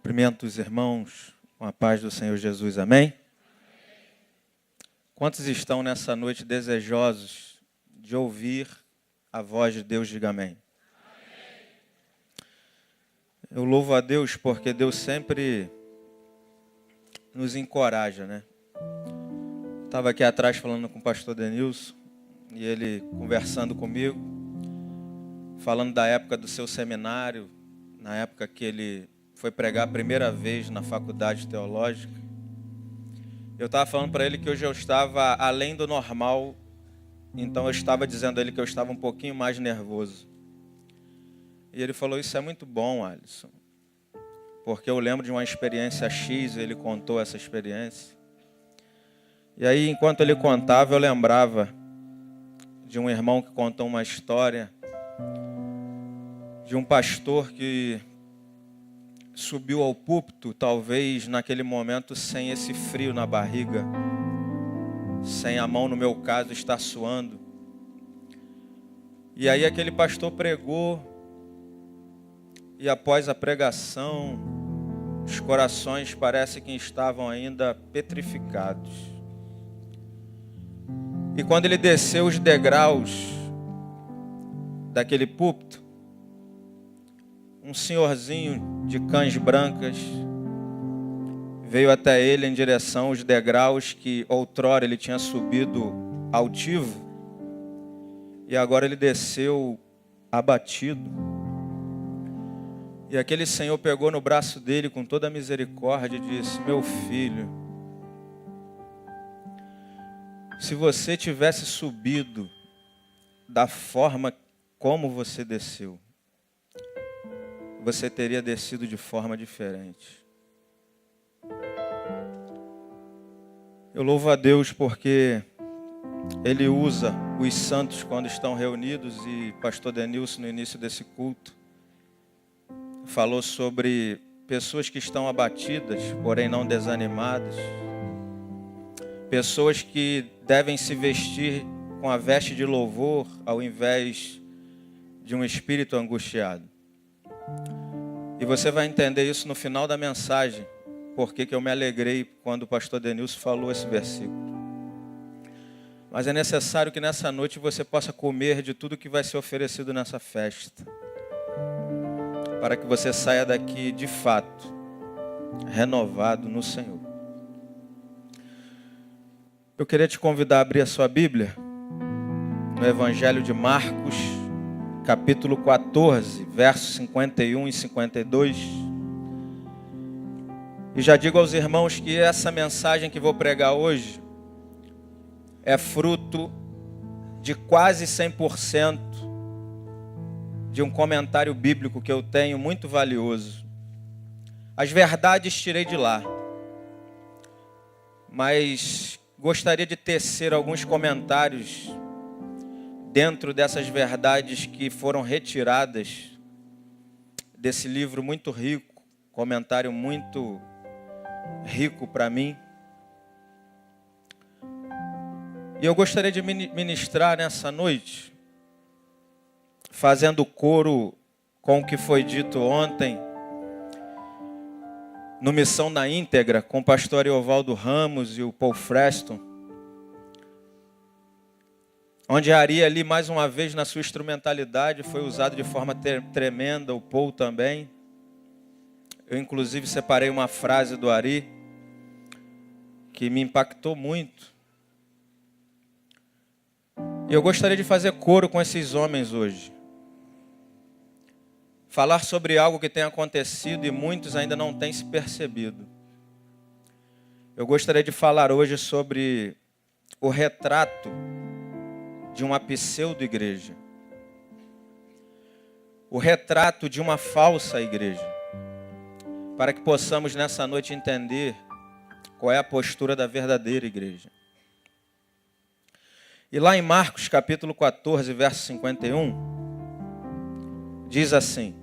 Cumprimento os irmãos com a paz do Senhor Jesus, amém? Quantos estão nessa noite desejosos de ouvir a voz de Deus? Diga amém. Eu louvo a Deus porque Deus sempre nos encoraja, né? Estava aqui atrás falando com o pastor Denilson e ele conversando comigo, falando da época do seu seminário, na época que ele foi pregar a primeira vez na faculdade teológica. Eu estava falando para ele que hoje eu estava além do normal, então eu estava dizendo a ele que eu estava um pouquinho mais nervoso. E ele falou, isso é muito bom, Alisson, porque eu lembro de uma experiência X e ele contou essa experiência. E aí, enquanto ele contava, eu lembrava de um irmão que contou uma história de um pastor que subiu ao púlpito, talvez naquele momento sem esse frio na barriga, sem a mão, no meu caso, estar suando. E aí aquele pastor pregou, e após a pregação, os corações parece que estavam ainda petrificados. E quando ele desceu os degraus daquele púlpito, um senhorzinho de cães brancas veio até ele em direção aos degraus que outrora ele tinha subido altivo e agora ele desceu abatido. E aquele senhor pegou no braço dele com toda a misericórdia e disse, meu filho, se você tivesse subido da forma como você desceu, você teria descido de forma diferente. Eu louvo a Deus porque Ele usa os santos quando estão reunidos, e pastor Denilson, no início desse culto, falou sobre pessoas que estão abatidas, porém não desanimadas. Pessoas que devem se vestir com a veste de louvor ao invés de um espírito angustiado. E você vai entender isso no final da mensagem, porque eu me alegrei quando o pastor Denilson falou esse versículo. Mas é necessário que nessa noite você possa comer de tudo que vai ser oferecido nessa festa, para que você saia daqui de fato renovado no Senhor. Eu queria te convidar a abrir a sua Bíblia no Evangelho de Marcos, capítulo 14, versos 51 e 52. E já digo aos irmãos que essa mensagem que vou pregar hoje é fruto de quase 100% de um comentário bíblico que eu tenho muito valioso. As verdades tirei de lá, mas gostaria de tecer alguns comentários dentro dessas verdades que foram retiradas desse livro muito rico, comentário muito rico para mim. E eu gostaria de ministrar nessa noite, fazendo coro com o que foi dito ontem, no Missão na Íntegra, com o pastor Eovaldo Ramos e o Paul Freston, onde a Ari ali, mais uma vez, na sua instrumentalidade, foi usado de forma tremenda, o Paul também. Eu, inclusive, separei uma frase do Ari, que me impactou muito. E eu gostaria de fazer coro com esses homens hoje. Falar sobre algo que tem acontecido e muitos ainda não têm se percebido. Eu gostaria de falar hoje sobre o retrato de uma pseudo-igreja. O retrato de uma falsa igreja. Para que possamos nessa noite entender qual é a postura da verdadeira igreja. E lá em Marcos capítulo 14, verso 51, diz assim: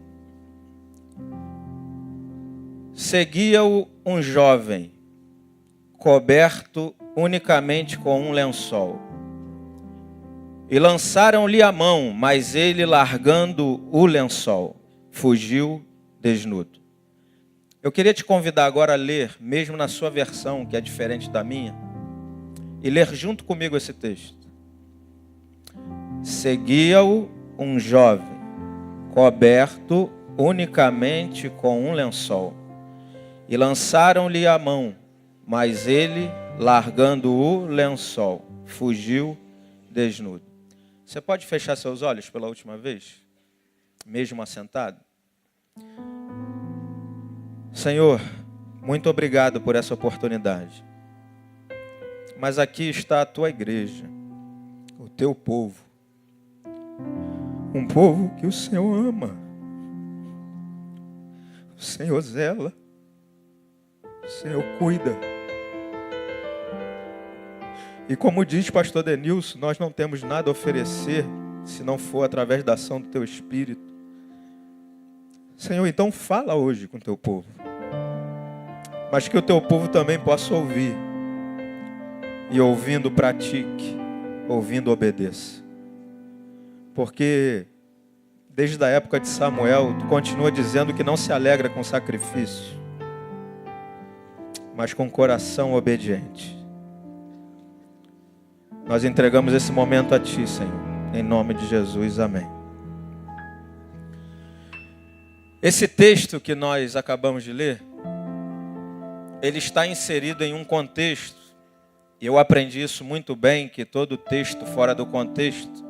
seguia-o um jovem, coberto unicamente com um lençol. E lançaram-lhe a mão, mas ele, largando o lençol, fugiu desnudo. Eu queria te convidar agora a ler, mesmo na sua versão, que é diferente da minha, e ler junto comigo esse texto. Seguia-o um jovem, coberto unicamente com um lençol, e lançaram-lhe a mão, mas ele, largando o lençol, fugiu desnudo. Você pode fechar seus olhos pela última vez? Mesmo assentado? Senhor, muito obrigado por essa oportunidade. Mas aqui está a tua igreja, o teu povo. Um povo que o Senhor ama. O Senhor zela. O Senhor cuida. E como diz pastor Denilson, nós não temos nada a oferecer se não for através da ação do teu Espírito. Senhor, então fala hoje com o teu povo. Mas que o teu povo também possa ouvir. E ouvindo pratique, ouvindo obedeça. Porque desde a época de Samuel, tu continua dizendo que não se alegra com sacrifício, mas com coração obediente. Nós entregamos esse momento a ti, Senhor. Em nome de Jesus, amém. Esse texto que nós acabamos de ler, ele está inserido em um contexto, e eu aprendi isso muito bem, que todo texto fora do contexto,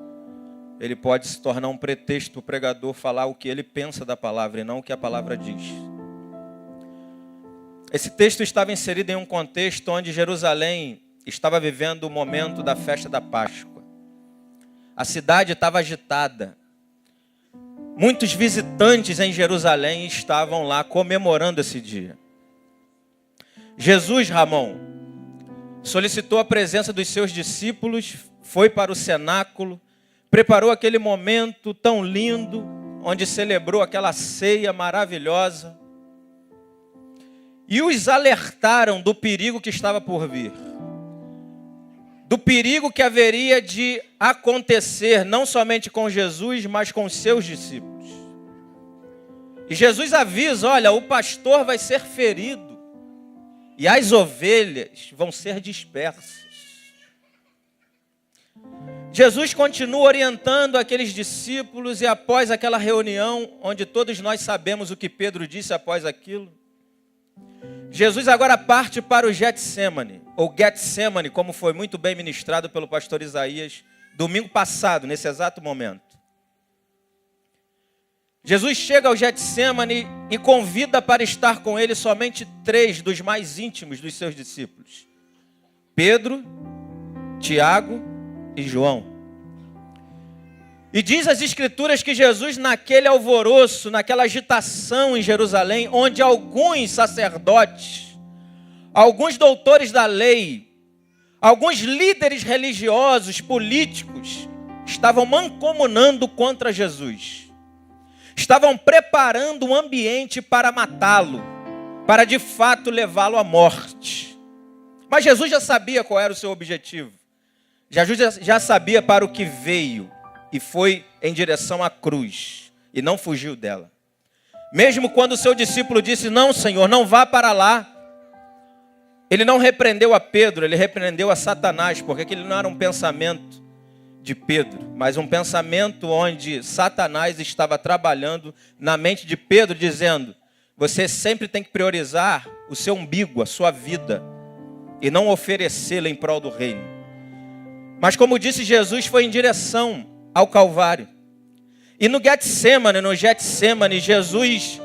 ele pode se tornar um pretexto para o pregador falar o que ele pensa da palavra e não o que a palavra diz. Esse texto estava inserido em um contexto onde Jerusalém estava vivendo o momento da festa da Páscoa. A cidade estava agitada. Muitos visitantes em Jerusalém estavam lá comemorando esse dia. Jesus, Ramon, solicitou a presença dos seus discípulos, foi para o cenáculo, preparou aquele momento tão lindo, onde celebrou aquela ceia maravilhosa, e os alertaram do perigo que estava por vir. Do perigo que haveria de acontecer, não somente com Jesus, mas com os seus discípulos. E Jesus avisa, olha, o pastor vai ser ferido, e as ovelhas vão ser dispersas. Jesus continua orientando aqueles discípulos, e após aquela reunião, onde todos nós sabemos o que Pedro disse após aquilo, Jesus agora parte para o Getsemane, ou Getsemane, como foi muito bem ministrado pelo pastor Isaías, domingo passado, nesse exato momento. Jesus chega ao Getsemane e convida para estar com ele somente 3 dos mais íntimos dos seus discípulos: Pedro, Tiago e João. E diz as Escrituras que Jesus, naquele alvoroço, naquela agitação em Jerusalém, onde alguns sacerdotes, alguns doutores da lei, alguns líderes religiosos, políticos, estavam mancomunando contra Jesus. Estavam preparando um ambiente para matá-lo, para de fato levá-lo à morte. Mas Jesus já sabia qual era o seu objetivo. Jesus já sabia para o que veio e foi em direção à cruz e não fugiu dela. Mesmo quando o seu discípulo disse, não, Senhor, não vá para lá, ele não repreendeu a Pedro, ele repreendeu a Satanás, porque aquele não era um pensamento de Pedro, mas um pensamento onde Satanás estava trabalhando na mente de Pedro, dizendo, você sempre tem que priorizar o seu umbigo, a sua vida, e não oferecê-la em prol do reino. Mas como disse Jesus, foi em direção ao Calvário. E no Getsemane, Jesus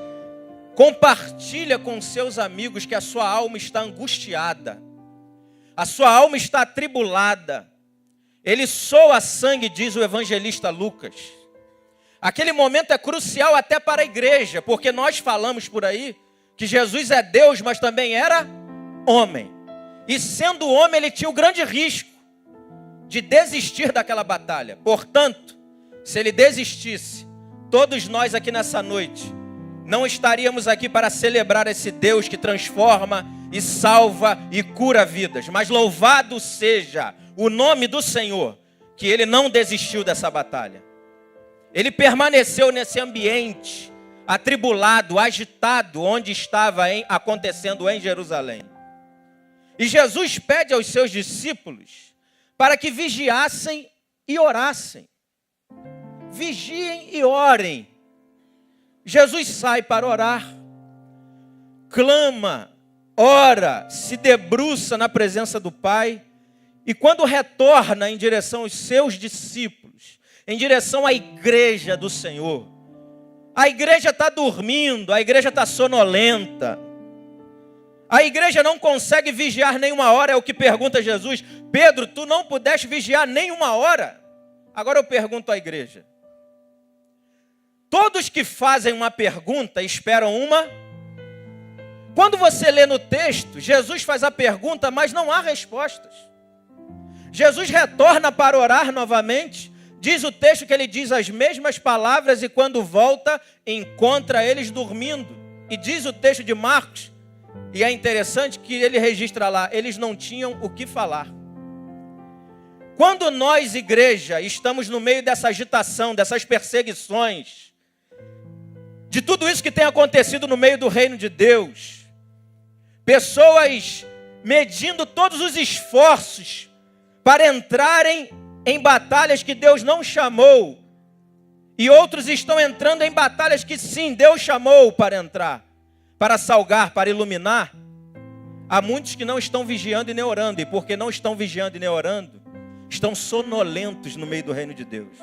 compartilha com seus amigos que a sua alma está angustiada, a sua alma está atribulada. Ele soa sangue, diz o evangelista Lucas. Aquele momento é crucial até para a igreja, porque nós falamos por aí que Jesus é Deus, mas também era homem. E sendo homem, ele tinha o grande risco de desistir daquela batalha. Portanto, se ele desistisse, todos nós aqui nessa noite não estaríamos aqui para celebrar esse Deus que transforma e salva e cura vidas. Mas louvado seja o nome do Senhor, que ele não desistiu dessa batalha. Ele permaneceu nesse ambiente, atribulado, agitado, onde estava acontecendo em Jerusalém. E Jesus pede aos seus discípulos para que vigiassem e orassem. Vigiem e orem. Jesus sai para orar, clama, ora, se debruça na presença do Pai, e quando retorna em direção aos seus discípulos, em direção à igreja do Senhor, a igreja está dormindo, a igreja está sonolenta, a igreja não consegue vigiar nenhuma hora, é o que pergunta Jesus. Pedro, tu não pudeste vigiar nenhuma hora? Agora eu pergunto à igreja. Todos que fazem uma pergunta esperam uma. Quando você lê no texto, Jesus faz a pergunta, mas não há respostas. Jesus retorna para orar novamente. Diz o texto que ele diz as mesmas palavras e quando volta, encontra eles dormindo. E diz o texto de Marcos, e é interessante que ele registra lá, eles não tinham o que falar. Quando nós, igreja, estamos no meio dessa agitação, dessas perseguições, de tudo isso que tem acontecido no meio do reino de Deus, pessoas medindo todos os esforços para entrarem em batalhas que Deus não chamou, e outros estão entrando em batalhas que sim, Deus chamou para entrar, para salgar, para iluminar. Há muitos que não estão vigiando e nem orando, e porque não estão vigiando e nem orando, estão sonolentos no meio do reino de Deus.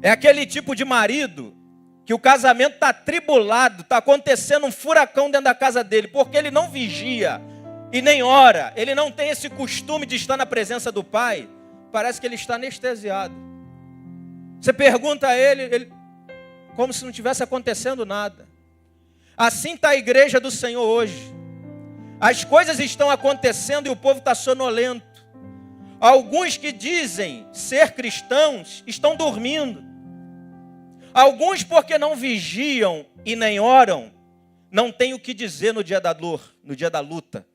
É aquele tipo de marido que o casamento está atribulado, está acontecendo um furacão dentro da casa dele, porque ele não vigia e nem ora, ele não tem esse costume de estar na presença do Pai, parece que ele está anestesiado. Você pergunta a ele como se não tivesse acontecendo nada. Assim está a igreja do Senhor hoje. As coisas estão acontecendo e o povo está sonolento. Alguns que dizem ser cristãos estão dormindo. Alguns, porque não vigiam e nem oram, não têm o que dizer no dia da dor, no dia da luta.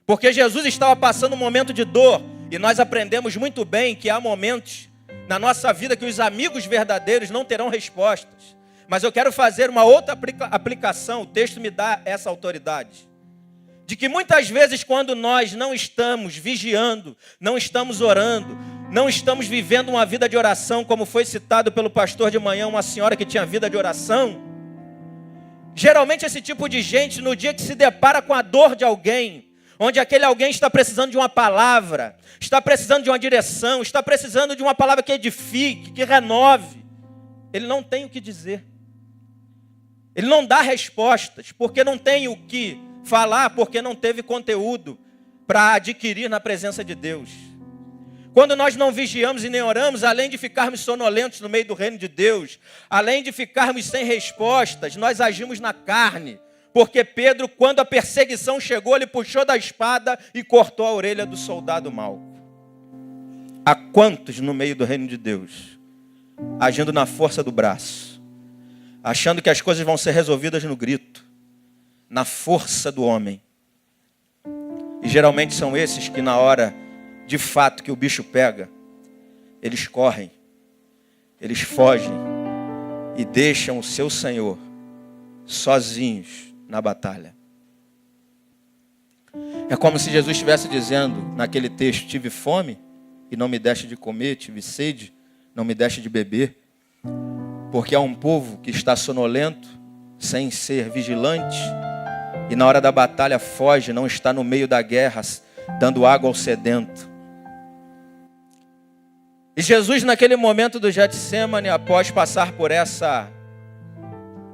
Porque Jesus estava passando um momento de dor, e nós aprendemos muito bem que há momentos na nossa vida que os amigos verdadeiros não terão respostas. Mas eu quero fazer uma outra aplicação, o texto me dá essa autoridade. De que muitas vezes quando nós não estamos vigiando, não estamos orando, não estamos vivendo uma vida de oração, como foi citado pelo pastor de manhã, uma senhora que tinha vida de oração. Geralmente esse tipo de gente, no dia que se depara com a dor de alguém, onde aquele alguém está precisando de uma palavra, está precisando de uma direção, está precisando de uma palavra que edifique, que renove, ele não tem o que dizer. Ele não dá respostas, porque não tem o que falar, porque não teve conteúdo para adquirir na presença de Deus. Quando nós não vigiamos e nem oramos, além de ficarmos sonolentos no meio do reino de Deus, além de ficarmos sem respostas, nós agimos na carne. Porque Pedro, quando a perseguição chegou, ele puxou da espada e cortou a orelha do soldado mau. Há quantos no meio do reino de Deus, agindo na força do braço, achando que as coisas vão ser resolvidas no grito, na força do homem. E geralmente são esses que na hora de fato que o bicho pega, eles correm, eles fogem e deixam o seu Senhor sozinhos na batalha. É como se Jesus estivesse dizendo naquele texto: tive fome e não me deste de comer, tive sede, não me deste de beber. Porque há um povo que está sonolento, sem ser vigilante, e na hora da batalha foge, não está no meio da guerra, dando água ao sedento. E Jesus, naquele momento do Getsêmani, após passar por essa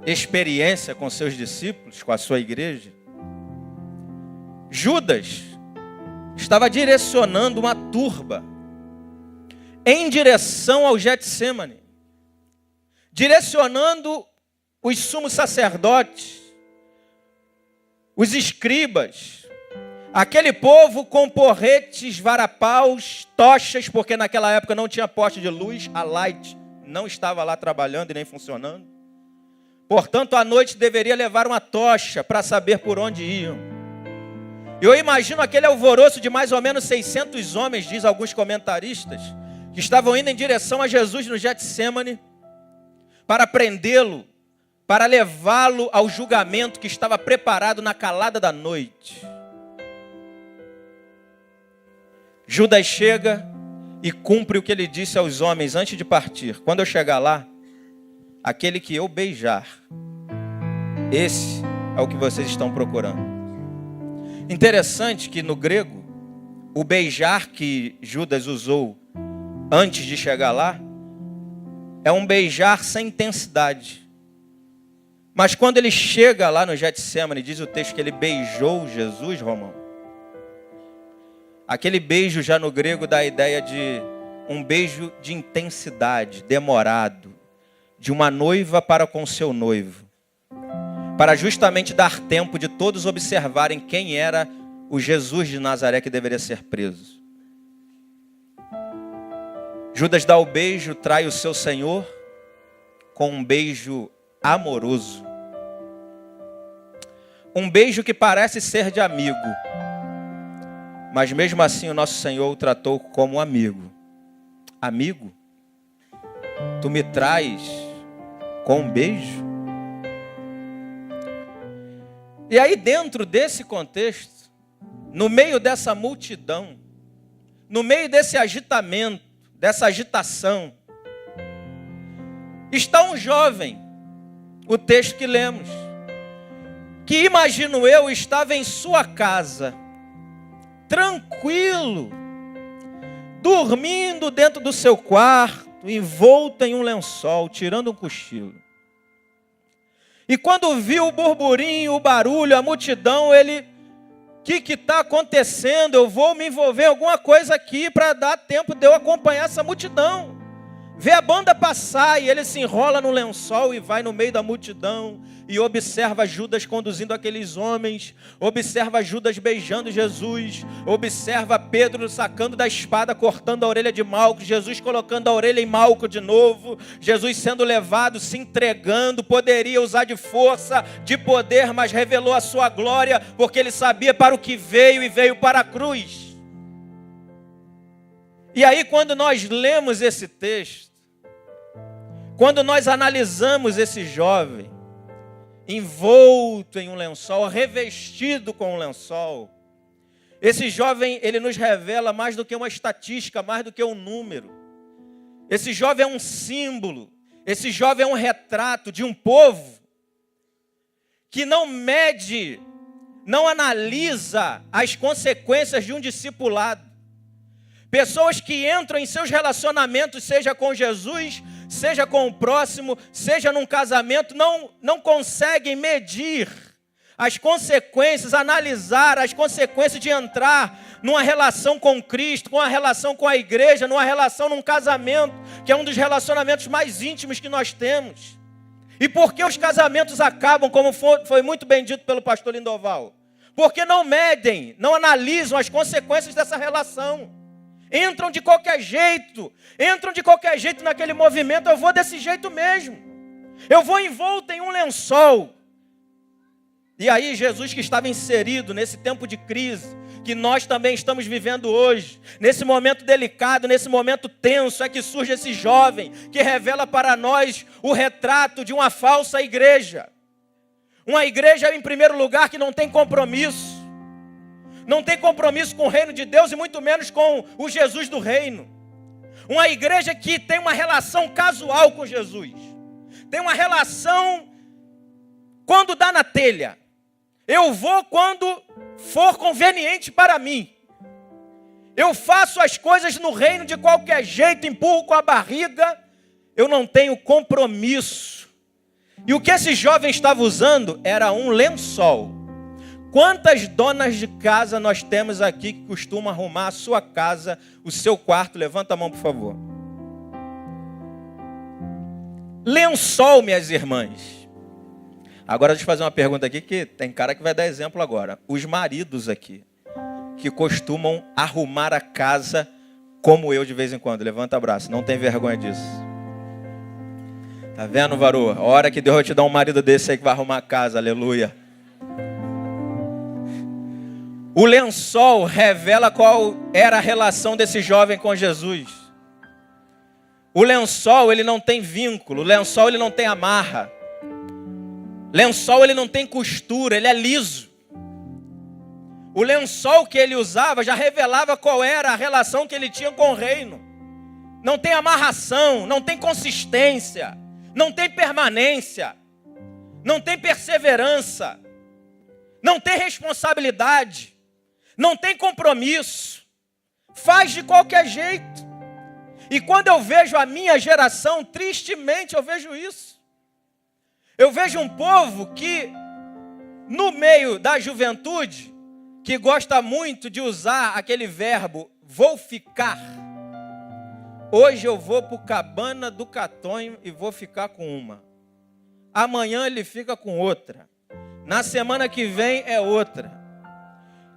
experiência com seus discípulos, com a sua igreja, Judas estava direcionando uma turba em direção ao Getsêmani, direcionando os sumos sacerdotes, os escribas, aquele povo com porretes, varapaus, tochas, porque naquela época não tinha poste de luz, a light não estava lá trabalhando e nem funcionando. Portanto, à noite deveria levar uma tocha para saber por onde iam. Eu imagino aquele alvoroço de mais ou menos 600 homens, diz alguns comentaristas, que estavam indo em direção a Jesus no Getsêmani para prendê-lo, para levá-lo ao julgamento que estava preparado na calada da noite. Judas chega e cumpre o que ele disse aos homens antes de partir. Quando eu chegar lá, aquele que eu beijar, esse é o que vocês estão procurando. Interessante que no grego, o beijar que Judas usou antes de chegar lá, é um beijar sem intensidade. Mas quando ele chega lá no Getsemane, diz o texto que ele beijou Jesus, Romão. Aquele beijo já no grego dá a ideia de um beijo de intensidade, demorado, de uma noiva para com seu noivo, para justamente dar tempo de todos observarem quem era o Jesus de Nazaré que deveria ser preso. Judas dá o beijo, trai o seu Senhor com um beijo amoroso. Um beijo que parece ser de amigo, mas mesmo assim o nosso Senhor o tratou como amigo. Amigo, tu me traz com um beijo? E aí dentro desse contexto, no meio dessa multidão, no meio desse agitamento, dessa agitação, está um jovem, o texto que lemos, que imagino eu estava em sua casa, tranquilo, dormindo dentro do seu quarto, envolto em um lençol, tirando um cochilo. E quando viu o burburinho, o barulho, a multidão, ele, o que está acontecendo? Eu vou me envolver em alguma coisa aqui para dar tempo de eu acompanhar essa multidão. Vê a banda passar e ele se enrola no lençol e vai no meio da multidão e observa Judas conduzindo aqueles homens, observa Judas beijando Jesus, observa Pedro sacando da espada, cortando a orelha de Malco, Jesus colocando a orelha em Malco de novo, Jesus sendo levado, se entregando, poderia usar de força, de poder, mas revelou a sua glória, porque ele sabia para o que veio e veio para a cruz. E aí quando nós lemos esse texto, quando nós analisamos esse jovem, envolto em um lençol, revestido com um lençol, esse jovem, ele nos revela mais do que uma estatística, mais do que um número. Esse jovem é um símbolo, esse jovem é um retrato de um povo que não mede, não analisa as consequências de um discipulado. Pessoas que entram em seus relacionamentos, seja com Jesus, seja com o próximo, seja num casamento, não conseguem medir as consequências, analisar as consequências de entrar numa relação com Cristo, com a relação com a igreja, numa relação num casamento, que é um dos relacionamentos mais íntimos que nós temos. E por que os casamentos acabam, como foi muito bem dito pelo pastor Lindoval? Porque não medem, não analisam as consequências dessa relação. Entram de qualquer jeito naquele movimento. Eu vou desse jeito mesmo, eu vou envolto em um lençol. E aí Jesus, que estava inserido nesse tempo de crise, que nós também estamos vivendo hoje, nesse momento delicado, nesse momento tenso, é que surge esse jovem, que revela para nós o retrato de uma falsa igreja. Uma igreja, em primeiro lugar, que não tem compromisso. Não tem compromisso com o reino de Deus e muito menos com o Jesus do reino. Uma igreja que tem uma relação casual com Jesus. Tem uma relação quando dá na telha. Eu vou quando for conveniente para mim. Eu faço as coisas no reino de qualquer jeito, empurro com a barriga. Eu não tenho compromisso. E o que esse jovem estava usando era um lençol. Quantas donas de casa nós temos aqui que costumam arrumar a sua casa, o seu quarto? Levanta a mão, por favor. Lençol, minhas irmãs. Agora deixa eu fazer uma pergunta aqui, que tem cara que vai dar exemplo agora. Os maridos aqui, que costumam arrumar a casa como eu de vez em quando. Levanta o braço, não tem vergonha disso. Tá vendo, varô? A hora que Deus vai te dar um marido desse aí que vai arrumar a casa, aleluia. O lençol revela qual era a relação desse jovem com Jesus. O lençol, ele não tem vínculo. O lençol, ele não tem amarra. Lençol ele não tem costura, ele é liso. O lençol que ele usava já revelava qual era a relação que ele tinha com o reino. Não tem amarração, não tem consistência, não tem permanência, não tem perseverança, não tem responsabilidade, não tem compromisso, faz de qualquer jeito. E quando eu vejo a minha geração, tristemente eu vejo isso. Eu vejo um povo que, no meio da juventude, que gosta muito de usar aquele verbo, vou ficar. Hoje eu vou para o Cabana do Catonho e vou ficar com uma. Amanhã ele fica com outra. Na semana que vem é outra.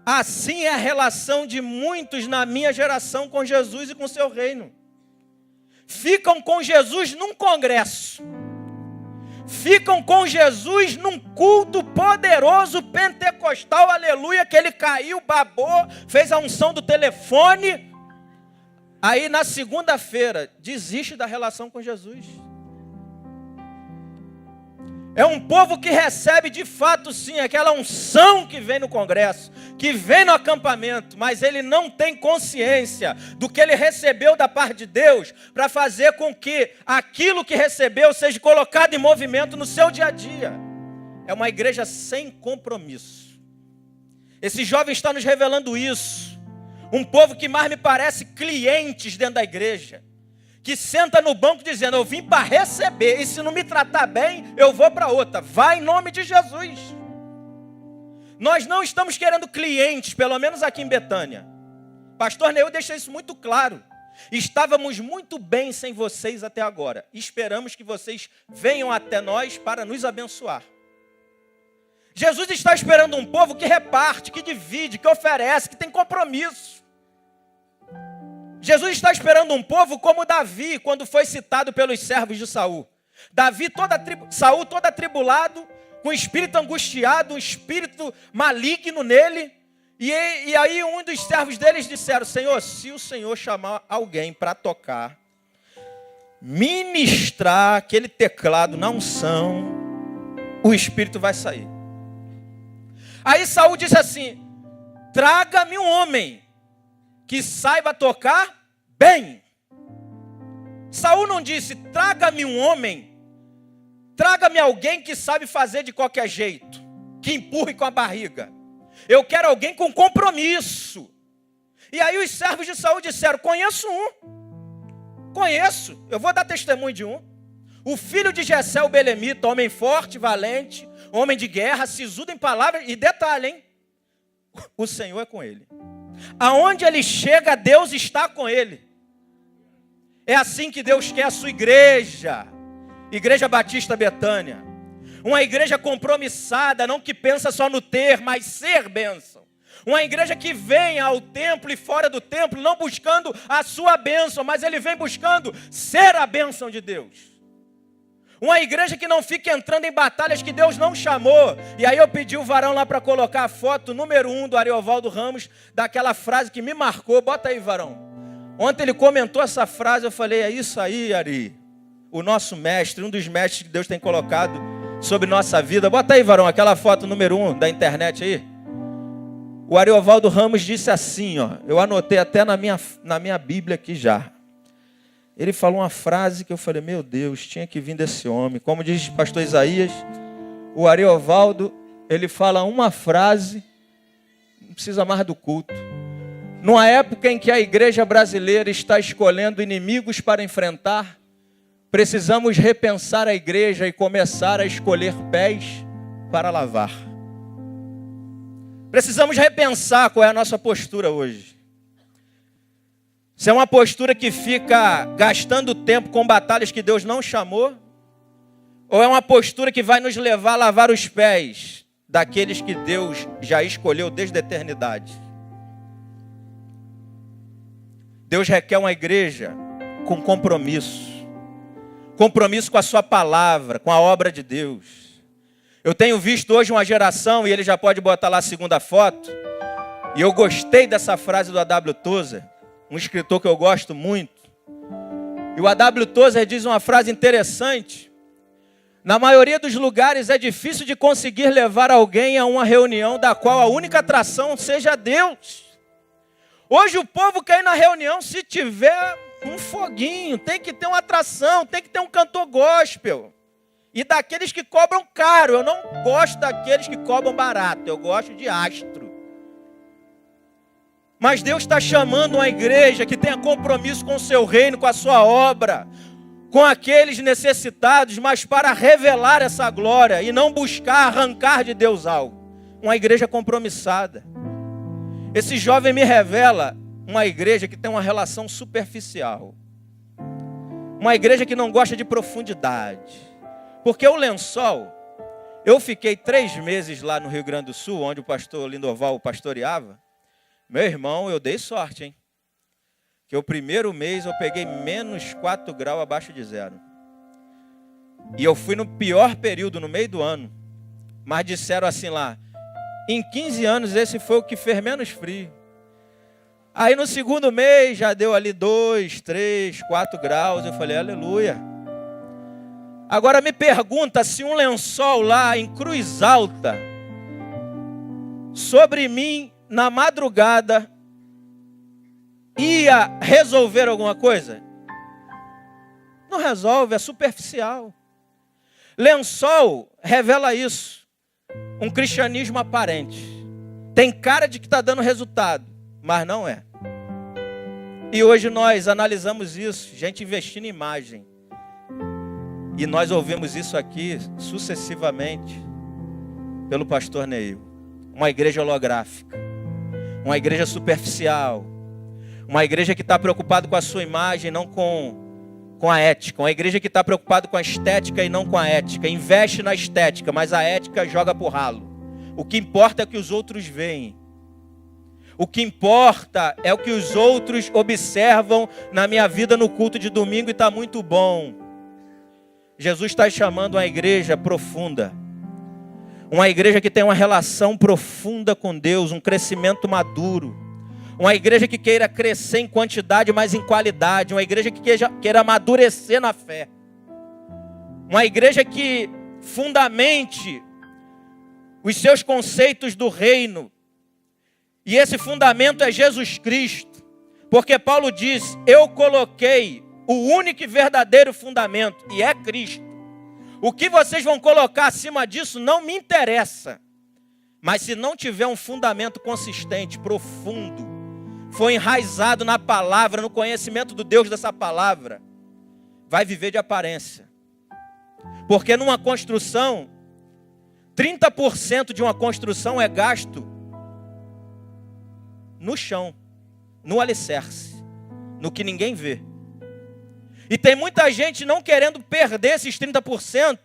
Assim é a relação de muitos na minha geração com Jesus e com seu reino. Ficam com Jesus num congresso. Ficam com Jesus num culto poderoso, pentecostal, aleluia, que ele caiu, babou, fez a unção do telefone. Aí na segunda-feira, desiste da relação com Jesus. É um povo que recebe de fato sim, aquela unção que vem no congresso, que vem no acampamento, mas ele não tem consciência do que ele recebeu da parte de Deus, para fazer com que aquilo que recebeu seja colocado em movimento no seu dia a dia. É uma igreja sem compromisso. Esse jovem está nos revelando isso. Um povo que mais me parece clientes dentro da igreja, que senta no banco dizendo, eu vim para receber, e se não me tratar bem, eu vou para outra. Vai em nome de Jesus. Nós não estamos querendo clientes, pelo menos aqui em Betânia. Pastor Neil deixa isso muito claro. Estávamos muito bem sem vocês até agora. Esperamos que vocês venham até nós para nos abençoar. Jesus está esperando um povo que reparte, que divide, que oferece, que tem compromisso. Jesus está esperando um povo como Davi, quando foi citado pelos servos de Saul. Saul todo atribulado, com o espírito angustiado, um espírito maligno nele. E aí um dos servos deles disseram, Senhor, se o Senhor chamar alguém para tocar, ministrar aquele teclado na unção, o espírito vai sair. Aí Saul disse assim, traga-me um homem que saiba tocar bem. Saul não disse, traga-me um homem, traga-me alguém que sabe fazer de qualquer jeito, que empurre com a barriga. Eu quero alguém com compromisso. E aí os servos de Saul disseram, conheço, eu vou dar testemunho de um. O filho de Jessé, o belemita, homem forte, valente, homem de guerra, sisudo em palavras, e detalhe, hein? O Senhor é com ele. Aonde ele chega, Deus está com ele. É assim que Deus quer a sua igreja. Igreja Batista Betânia. Uma igreja compromissada, não que pensa só no ter, mas ser bênção. Uma igreja que vem ao templo e fora do templo, não buscando a sua bênção, mas ele vem buscando ser a bênção de Deus. Uma igreja que não fica entrando em batalhas que Deus não chamou. E aí eu pedi o varão lá para colocar a foto número 1 do Ariovaldo Ramos, daquela frase que me marcou. Bota aí, varão. Ontem ele comentou essa frase, eu falei, é isso aí, Ari. O nosso mestre, um dos mestres que Deus tem colocado sobre nossa vida. Bota aí, varão, aquela foto número 1 da internet aí. O Ariovaldo Ramos disse assim, ó. Eu anotei até na minha Bíblia aqui já. Ele falou uma frase que eu falei, meu Deus, tinha que vir desse homem. Como diz o pastor Isaías, o Ariovaldo, ele fala uma frase, não precisa mais do culto. Numa época em que a igreja brasileira está escolhendo inimigos para enfrentar, precisamos repensar a igreja e começar a escolher pés para lavar. Precisamos repensar qual é a nossa postura hoje. Se é uma postura que fica gastando tempo com batalhas que Deus não chamou, ou é uma postura que vai nos levar a lavar os pés daqueles que Deus já escolheu desde a eternidade. Deus requer uma igreja com compromisso. Compromisso com a sua palavra, com a obra de Deus. Eu tenho visto hoje uma geração, e ele já pode botar lá a segunda foto, e eu gostei dessa frase do A.W. Tozer, um escritor que eu gosto muito. E o A.W. Tozer diz uma frase interessante. Na maioria dos lugares é difícil de conseguir levar alguém a uma reunião da qual a única atração seja Deus. Hoje o povo quer ir na reunião se tiver um foguinho, tem que ter uma atração, tem que ter um cantor gospel. E daqueles que cobram caro, eu não gosto daqueles que cobram barato, eu gosto de astro. Mas Deus está chamando uma igreja que tenha compromisso com o seu reino, com a sua obra, com aqueles necessitados, mas para revelar essa glória e não buscar arrancar de Deus algo. Uma igreja compromissada. Esse jovem me revela uma igreja que tem uma relação superficial. Uma igreja que não gosta de profundidade. Porque o Lençol, eu fiquei 3 meses lá no Rio Grande do Sul, onde o pastor Lindoval pastoreava. Meu irmão, eu dei sorte, hein? Que o primeiro mês eu peguei menos 4 graus abaixo de zero. E eu fui no pior período, no meio do ano. Mas disseram assim lá, em 15 anos esse foi o que fez menos frio. Aí no segundo mês já deu ali 2, 3, 4 graus. Eu falei, aleluia. Agora me pergunta se um lençol lá em Cruz Alta, sobre mim, na madrugada, ia resolver alguma coisa? Não resolve, é superficial. Lençol revela isso. Um cristianismo aparente. Tem cara de que está dando resultado, mas não é. E hoje nós analisamos isso, gente investindo em imagem. E nós ouvimos isso aqui sucessivamente pelo pastor Neil. Uma igreja holográfica, uma igreja superficial, uma igreja que está preocupada com a sua imagem, não com a ética. Uma igreja que está preocupada com a estética e não com a ética. Investe na estética, mas a ética joga por ralo. O que importa é o que os outros veem. O que importa é o que os outros observam na minha vida no culto de domingo e está muito bom. Jesus está chamando uma igreja profunda. Uma igreja que tem uma relação profunda com Deus, um crescimento maduro. Uma igreja que queira crescer em quantidade, mas em qualidade. Uma igreja que queira amadurecer na fé. Uma igreja que fundamente os seus conceitos do reino. E esse fundamento é Jesus Cristo. Porque Paulo diz, eu coloquei o único e verdadeiro fundamento, e é Cristo. O que vocês vão colocar acima disso não me interessa. Mas se não tiver um fundamento consistente, profundo, foi enraizado na palavra, no conhecimento do Deus dessa palavra, vai viver de aparência. Porque numa construção, 30% de uma construção é gasto no chão, no alicerce, no que ninguém vê. E tem muita gente não querendo perder esses 30%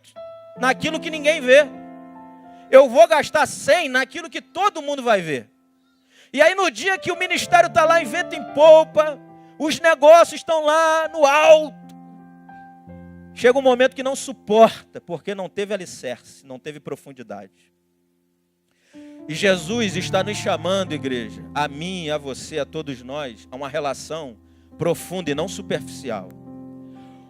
naquilo que ninguém vê. Eu vou gastar 100 naquilo que todo mundo vai ver. E aí no dia que o ministério está lá em vento em polpa, os negócios estão lá no alto, chega um momento que não suporta, porque não teve alicerce, não teve profundidade. E Jesus está nos chamando, igreja, a mim, a você, a todos nós, a uma relação profunda e não superficial.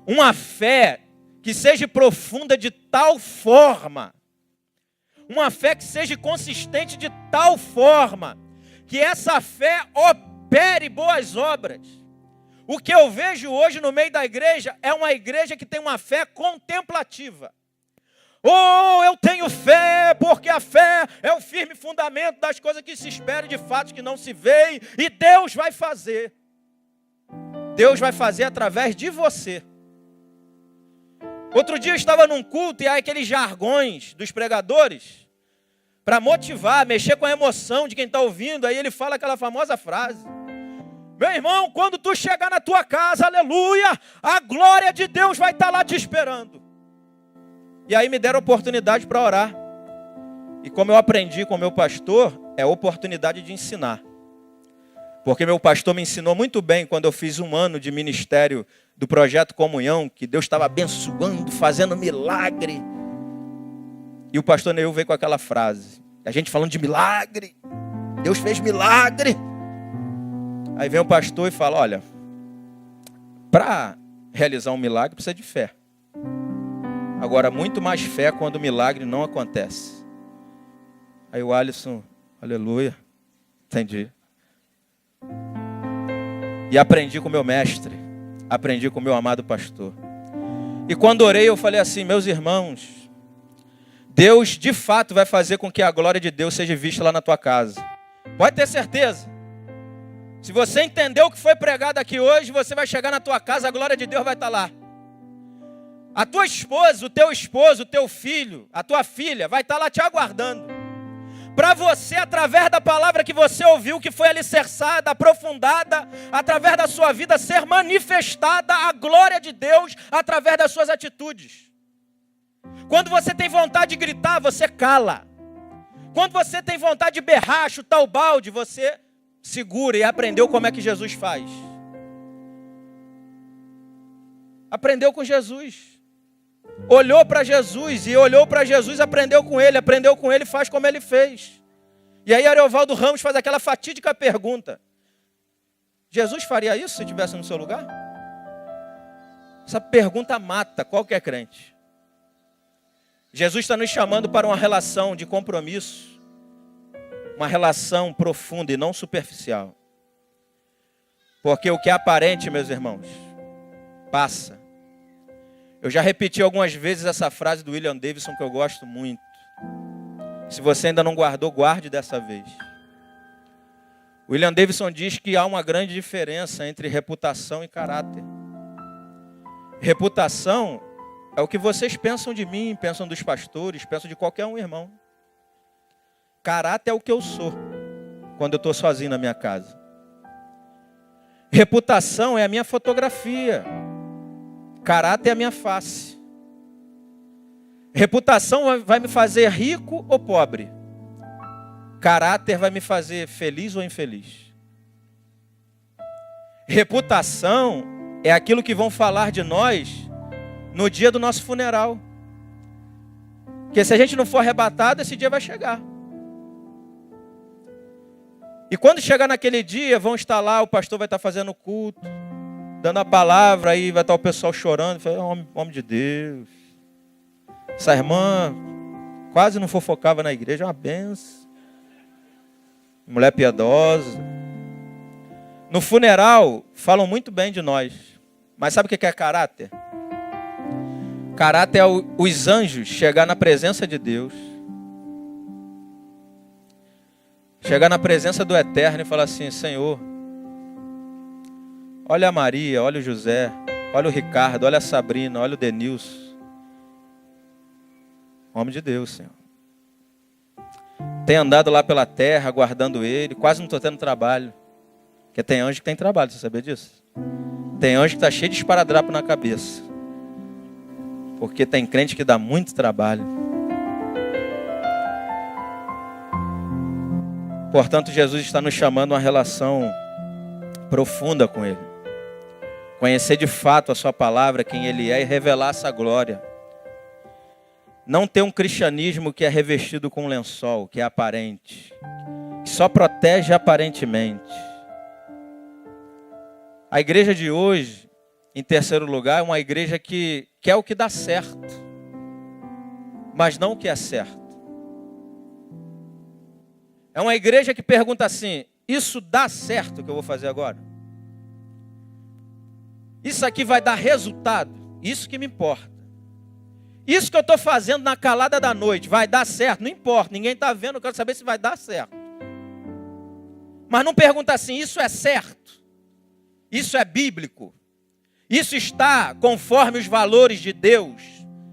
Uma fé que seja profunda de tal forma, uma fé que seja consistente de tal forma, que essa fé opere boas obras. O que eu vejo hoje no meio da igreja é uma igreja que tem uma fé contemplativa. Oh, eu tenho fé, porque a fé é o firme fundamento das coisas que se esperam, de fatos que não se veem, e Deus vai fazer. Deus vai fazer através de você. Outro dia eu estava num culto e há aqueles jargões dos pregadores para motivar, mexer com a emoção de quem está ouvindo. Aí ele fala aquela famosa frase: meu irmão, quando tu chegar na tua casa, aleluia, a glória de Deus vai estar lá te esperando. E aí me deram oportunidade para orar. E como eu aprendi com o meu pastor, é oportunidade de ensinar. Porque meu pastor me ensinou muito bem quando eu fiz 1 ano de ministério do Projeto Comunhão, que Deus estava abençoando, fazendo milagre. E o pastor Neil veio com aquela frase, a gente falando de milagre, Deus fez milagre. Aí vem o pastor e fala, olha, para realizar um milagre precisa de fé. Agora, muito mais fé quando o milagre não acontece. Aí o Alisson, aleluia, entendi. E aprendi com o meu mestre, aprendi com o meu amado pastor. E quando orei, eu falei assim, meus irmãos, Deus de fato vai fazer com que a glória de Deus seja vista lá na tua casa. Pode ter certeza. Se você entendeu o que foi pregado aqui hoje, você vai chegar na tua casa, a glória de Deus vai estar lá. A tua esposa, o teu filho, a tua filha vai estar lá te aguardando. Para você, através da palavra que você ouviu, que foi alicerçada, aprofundada, através da sua vida, ser manifestada a glória de Deus através das suas atitudes. Quando você tem vontade de gritar, você cala. Quando você tem vontade de berrar, chutar o balde, você segura e aprendeu como é que Jesus faz. Aprendeu com Jesus. Olhou para Jesus e olhou para Jesus, aprendeu com ele, faz como ele fez. E aí Ariovaldo Ramos faz aquela fatídica pergunta: Jesus faria isso se estivesse no seu lugar? Essa pergunta mata qualquer crente. Jesus está nos chamando para uma relação de compromisso, uma relação profunda e não superficial. Porque o que é aparente, meus irmãos, passa. Eu já repeti algumas vezes essa frase do William Davidson que eu gosto muito. Se você ainda não guardou, guarde dessa vez. William Davidson diz que há uma grande diferença entre reputação e caráter. Reputação é o que vocês pensam de mim, pensam dos pastores, pensam de qualquer um irmão. Caráter é o que eu sou quando eu estou sozinho na minha casa. Reputação é a minha fotografia. Caráter é a minha face. Reputação vai me fazer rico ou pobre. Caráter vai me fazer feliz ou infeliz. Reputação é aquilo que vão falar de nós no dia do nosso funeral. Porque se a gente não for arrebatado, esse dia vai chegar. E quando chegar naquele dia, vão estar lá, o pastor vai estar fazendo culto, dando a palavra, aí vai estar o pessoal chorando. Fala, homem de Deus. Essa irmã quase não fofocava na igreja, é uma benção. Mulher piedosa. No funeral, falam muito bem de nós. Mas sabe o que é caráter? Caráter é os anjos chegar na presença de Deus. Chegar na presença do Eterno e falar assim, Senhor, olha a Maria, olha o José, olha o Ricardo, olha a Sabrina, olha o Denilson. Homem de Deus, Senhor. Tem andado lá pela terra, aguardando ele, quase não estou tendo trabalho. Porque tem anjo que tem trabalho, você sabia disso? Tem anjo que está cheio de esparadrapo na cabeça. Porque tem crente que dá muito trabalho. Portanto, Jesus está nos chamando a uma relação profunda com Ele. Conhecer de fato a sua palavra, quem Ele é, e revelar essa glória. Não ter um cristianismo que é revestido com um lençol, que é aparente, que só protege aparentemente. A igreja de hoje, em terceiro lugar, é uma igreja que quer o que dá certo, mas não o que é certo. É uma igreja que pergunta assim, isso dá certo o que eu vou fazer agora? Isso aqui vai dar resultado? Isso que me importa. Isso que eu estou fazendo na calada da noite, vai dar certo? Não importa, ninguém está vendo, eu quero saber se vai dar certo. Mas não pergunta assim, isso é certo? Isso é bíblico? Isso está conforme os valores de Deus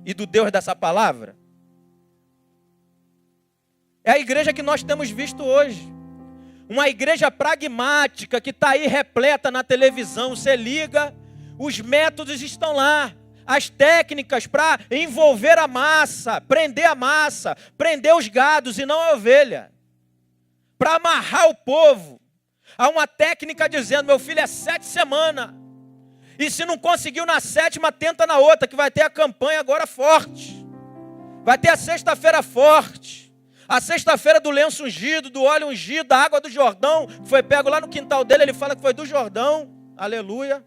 e do Deus dessa palavra? É a igreja que nós temos visto hoje. Uma igreja pragmática que está aí repleta na televisão. Você liga, os métodos estão lá. As técnicas para envolver a massa, prender os gados e não a ovelha. Para amarrar o povo. Há uma técnica dizendo, meu filho, é 7 semanas. E se não conseguiu na 7ª, tenta na outra, que vai ter a campanha agora forte. Vai ter a sexta-feira forte. A sexta-feira do lenço ungido, do óleo ungido, da água do Jordão. Foi pego lá no quintal dele, ele fala que foi do Jordão. Aleluia.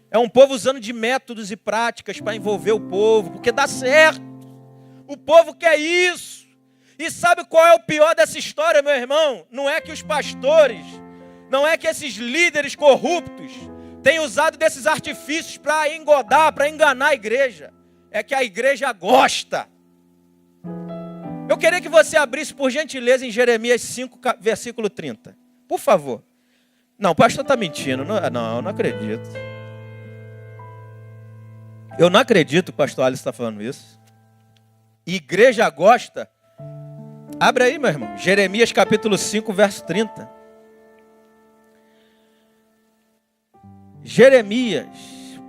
É um povo usando de métodos e práticas para envolver o povo, porque dá certo. O povo quer isso. E sabe qual é o pior dessa história, meu irmão? Não é que os pastores, não é que esses líderes corruptos têm usado desses artifícios para engodar, para enganar a igreja. É que a igreja gosta. Eu queria que você abrisse, por gentileza, em Jeremias 5, versículo 30. Por favor. Não, o pastor está mentindo. Não, eu não acredito. Eu não acredito que o pastor Alisson está falando isso. Igreja gosta. Abre aí, meu irmão. Jeremias capítulo 5, verso 30. Jeremias,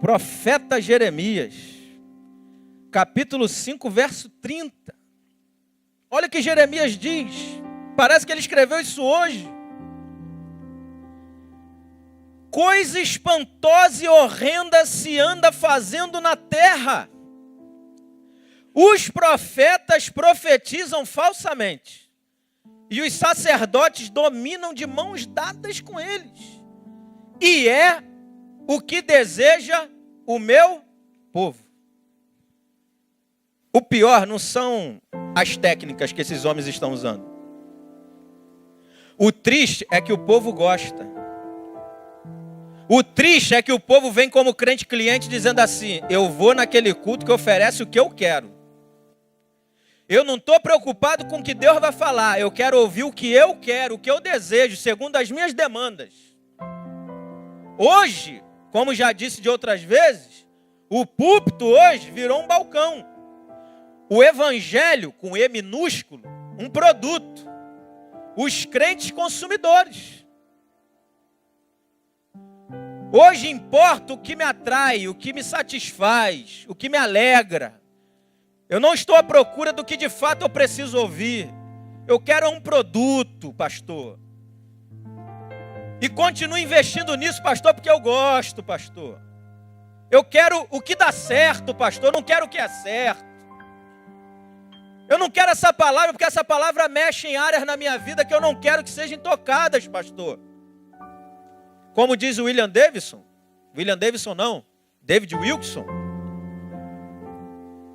profeta Jeremias, capítulo 5, verso 30. Olha o que Jeremias diz. Parece que ele escreveu isso hoje. Coisa espantosa e horrenda se anda fazendo na terra. Os profetas profetizam falsamente. E os sacerdotes dominam de mãos dadas com eles. E é o que deseja o meu povo. O pior não são as técnicas que esses homens estão usando. O triste é que o povo gosta. O triste é que o povo vem como crente cliente dizendo assim: eu vou naquele culto que oferece o que eu quero. Eu não estou preocupado com o que Deus vai falar. Eu quero ouvir o que eu quero, o que eu desejo, segundo as minhas demandas. Hoje, como já disse de outras vezes, o púlpito hoje virou um balcão. O evangelho, com E minúsculo, um produto. Os crentes consumidores. Hoje importa o que me atrai, o que me satisfaz, o que me alegra. Eu não estou à procura do que de fato eu preciso ouvir. Eu quero um produto, pastor. E continuo investindo nisso, pastor, porque eu gosto, pastor. Eu quero o que dá certo, pastor. Eu não quero o que é certo. Eu não quero essa palavra, porque essa palavra mexe em áreas na minha vida que eu não quero que sejam tocadas, pastor. Como diz o William Davidson. William Davidson não, David Wilkerson.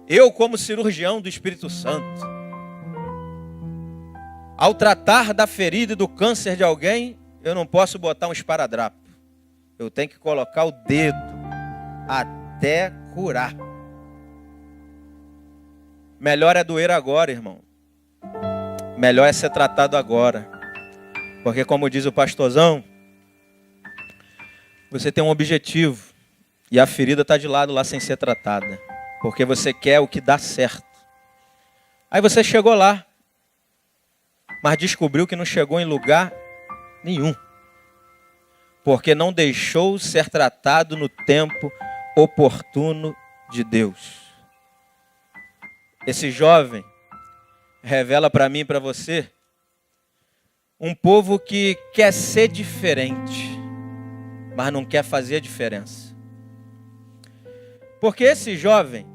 Eu, como cirurgião do Espírito Santo, ao tratar da ferida e do câncer de alguém, eu não posso botar um esparadrapo. Eu tenho que colocar o dedo até curar. Melhor é doer agora, irmão. Melhor é ser tratado agora. Porque como diz o pastorzão, você tem um objetivo e a ferida está de lado lá sem ser tratada. Porque você quer o que dá certo. Aí você chegou lá, mas descobriu que não chegou em lugar nenhum. Porque não deixou ser tratado no tempo oportuno de Deus. Esse jovem revela para mim e para você um povo que quer ser diferente, mas não quer fazer a diferença. Porque esse jovem,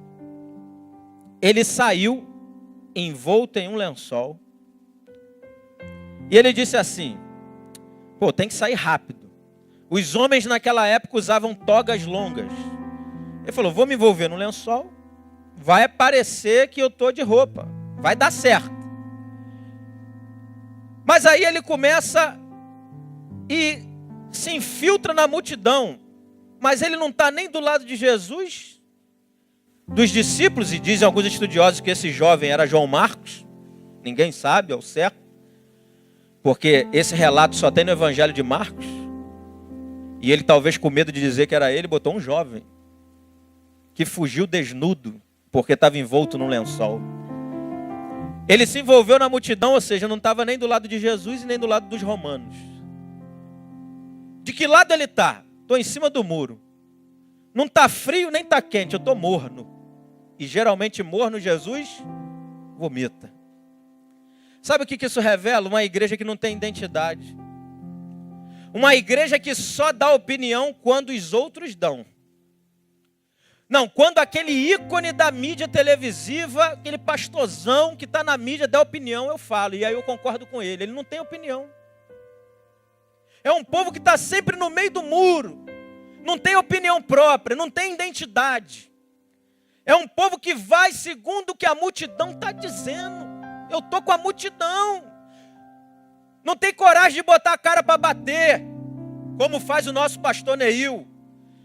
ele saiu envolto em um lençol e ele disse assim: pô, tem que sair rápido. Os homens naquela época usavam togas longas. Ele falou: vou me envolver no lençol, vai parecer que eu estou de roupa, vai dar certo. Mas aí ele começa e se infiltra na multidão, mas ele não está nem do lado de Jesus, dos discípulos, e dizem alguns estudiosos que esse jovem era João Marcos, ninguém sabe ao certo, porque esse relato só tem no Evangelho de Marcos, e ele talvez com medo de dizer que era ele, botou um jovem, que fugiu desnudo, porque estava envolto num lençol. Ele se envolveu na multidão, ou seja, não estava nem do lado de Jesus e nem do lado dos romanos. De que lado ele está? Estou em cima do muro. Não está frio nem está quente, eu estou morno. E geralmente morno, Jesus vomita. Sabe o que isso revela? Uma igreja que não tem identidade. Uma igreja que só dá opinião quando os outros dão. Não, quando aquele ícone da mídia televisiva, aquele pastorzão que está na mídia dá opinião, eu falo. E aí eu concordo com ele. Ele não tem opinião. É um povo que está sempre no meio do muro. não tem opinião própria, não tem identidade. É um povo que vai segundo o que a multidão está dizendo. Eu estou com a multidão. Não tem coragem de botar a cara para bater, como faz o nosso pastor Neil,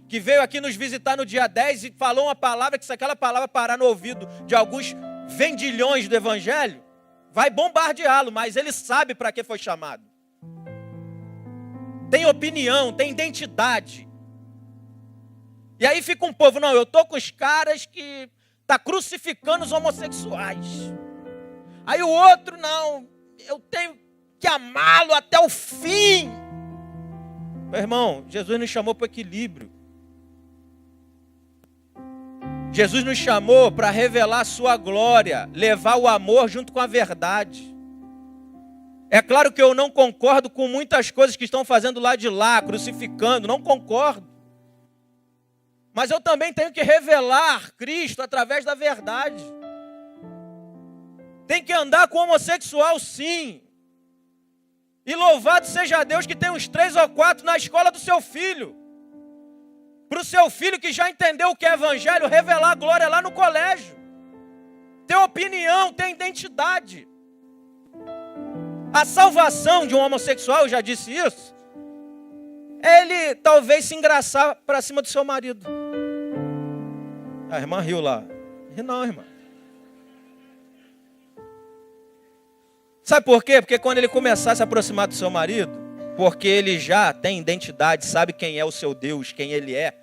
que veio aqui nos visitar no dia 10 e falou uma palavra que se aquela palavra parar no ouvido de alguns vendilhões do evangelho, vai bombardeá-lo, mas ele sabe para que foi chamado. Tem opinião, tem identidade. E aí fica um povo, não, eu estou com os caras que está crucificando os homossexuais. Aí o outro, não, eu tenho que amá-lo até o fim. Meu irmão, Jesus nos chamou para o equilíbrio. Jesus nos chamou para revelar a sua glória, levar o amor junto com a verdade. É claro que eu não concordo com muitas coisas que estão fazendo lá de lá, crucificando, não concordo. Mas eu também tenho que revelar Cristo através da verdade. Tem que andar com o homossexual, sim. E louvado seja Deus que tem uns 3 ou 4 na escola do seu filho. Para o seu filho que já entendeu o que é evangelho, revelar a glória lá no colégio. Ter opinião, ter identidade. A salvação de um homossexual, eu já disse isso, é ele talvez se engraçar para cima do seu marido. A irmã riu lá. Ri não, irmã. Sabe por quê? Porque quando ele começar a se aproximar do seu marido, porque ele já tem identidade, sabe quem é o seu Deus, quem ele é,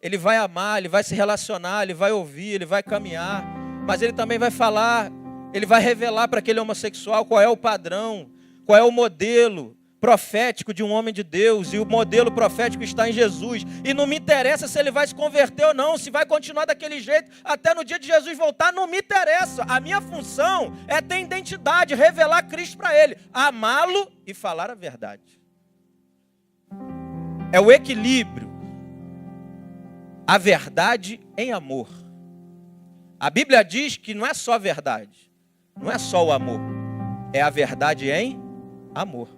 ele vai amar, ele vai se relacionar, ele vai ouvir, ele vai caminhar, mas ele também vai falar, ele vai revelar para aquele homossexual qual é o padrão, qual é o modelo profético de um homem de Deus, e o modelo profético está em Jesus. E não me interessa se ele vai se converter ou não, se vai continuar daquele jeito até no dia de Jesus voltar, não me interessa. A minha função é ter identidade, revelar Cristo para ele, amá-lo e falar a verdade. É o equilíbrio. A verdade em amor. A Bíblia diz que não é só a verdade, não é só o amor, é a verdade em amor.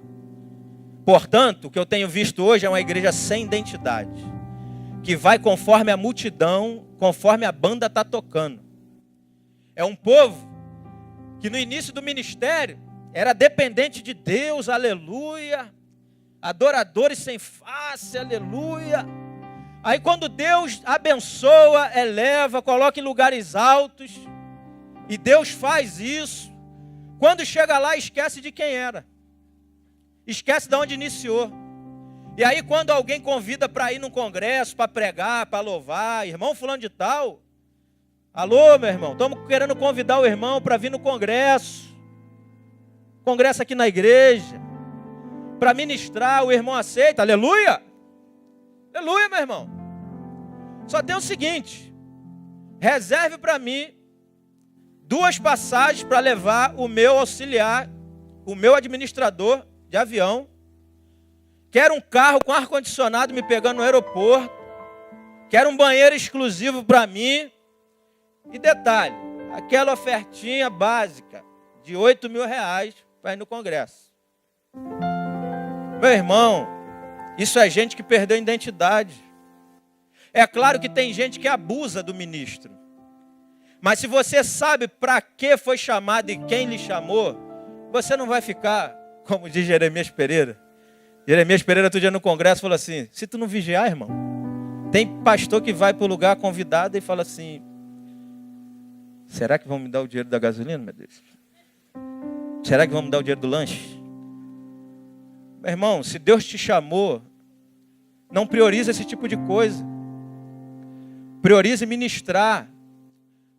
Portanto, o que eu tenho visto hoje é uma igreja sem identidade, que vai conforme a multidão, conforme a banda está tocando. É um povo que no início do ministério era dependente de Deus, aleluia, adoradores sem face, aleluia. Aí quando Deus abençoa, eleva, coloca em lugares altos, e Deus faz isso, quando chega lá esquece de quem era. Esquece de onde iniciou. E aí quando alguém convida para ir num congresso, para pregar, para louvar, irmão fulano de tal, alô meu irmão, estamos querendo convidar o irmão para vir no congresso aqui na igreja, para ministrar, o irmão aceita, aleluia, aleluia meu irmão. Só tem o seguinte, reserve para mim 2 passagens para levar o meu auxiliar, o meu administrador de avião, quero um carro com ar-condicionado me pegando no aeroporto, quero um banheiro exclusivo para mim, e detalhe, aquela ofertinha básica de R$8.000 para ir no congresso. Meu irmão, isso é gente que perdeu a identidade. É claro que tem gente que abusa do ministro, mas se você sabe para que foi chamado e quem lhe chamou, você não vai ficar, como diz Jeremias Pereira. Jeremias Pereira, outro dia no congresso, falou assim, se tu não vigiar, irmão, tem pastor que vai para o lugar convidado e fala assim, será que vão me dar o dinheiro da gasolina, meu Deus? Será que vão me dar o dinheiro do lanche? Meu irmão, se Deus te chamou, não prioriza esse tipo de coisa. Priorize ministrar.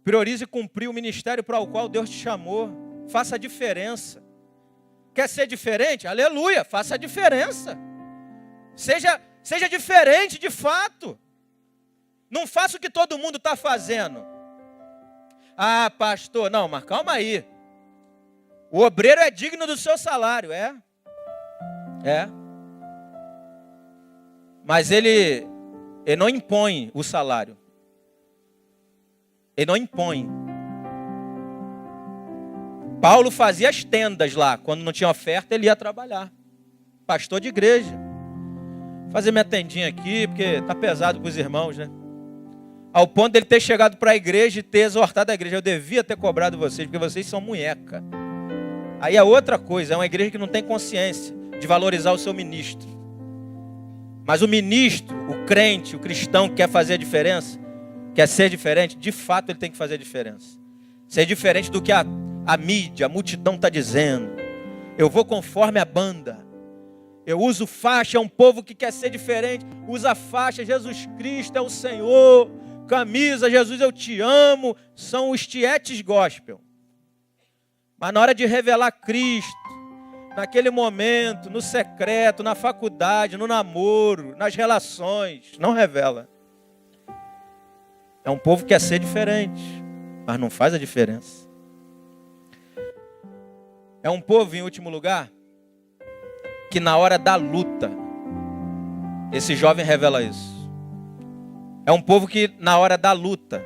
Priorize cumprir o ministério para o qual Deus te chamou. Faça a diferença. Quer ser diferente? Aleluia, faça a diferença. Seja diferente de fato. Não faça o que todo mundo está fazendo. Ah, pastor, não, mas calma aí. O obreiro é digno do seu salário, é. Mas ele não impõe o salário. Ele não impõe. Paulo fazia as tendas lá. Quando não tinha oferta, ele ia trabalhar. Pastor de igreja. fazer minha tendinha aqui, porque tá pesado com os irmãos, né? Ao ponto dele ter chegado para a igreja e ter exortado a igreja. Eu devia ter cobrado vocês, porque vocês são munheca. Aí é outra coisa, é uma igreja que não tem consciência de valorizar o seu ministro. Mas o ministro, o crente, o cristão que quer fazer a diferença, quer ser diferente, de fato ele tem que fazer a diferença. Ser diferente do que a mídia, a multidão está dizendo. Eu vou conforme a banda. Eu uso faixa, é um povo que quer ser diferente. Usa faixa, Jesus Cristo é o Senhor. Camisa, Jesus eu te amo. São os tietes gospel. Mas na hora de revelar Cristo, naquele momento, no secreto, na faculdade, no namoro, nas relações, não revela. É um povo que quer ser diferente, mas não faz a diferença. É um povo, em último lugar, que na hora da luta, esse jovem revela isso. É um povo que na hora da luta,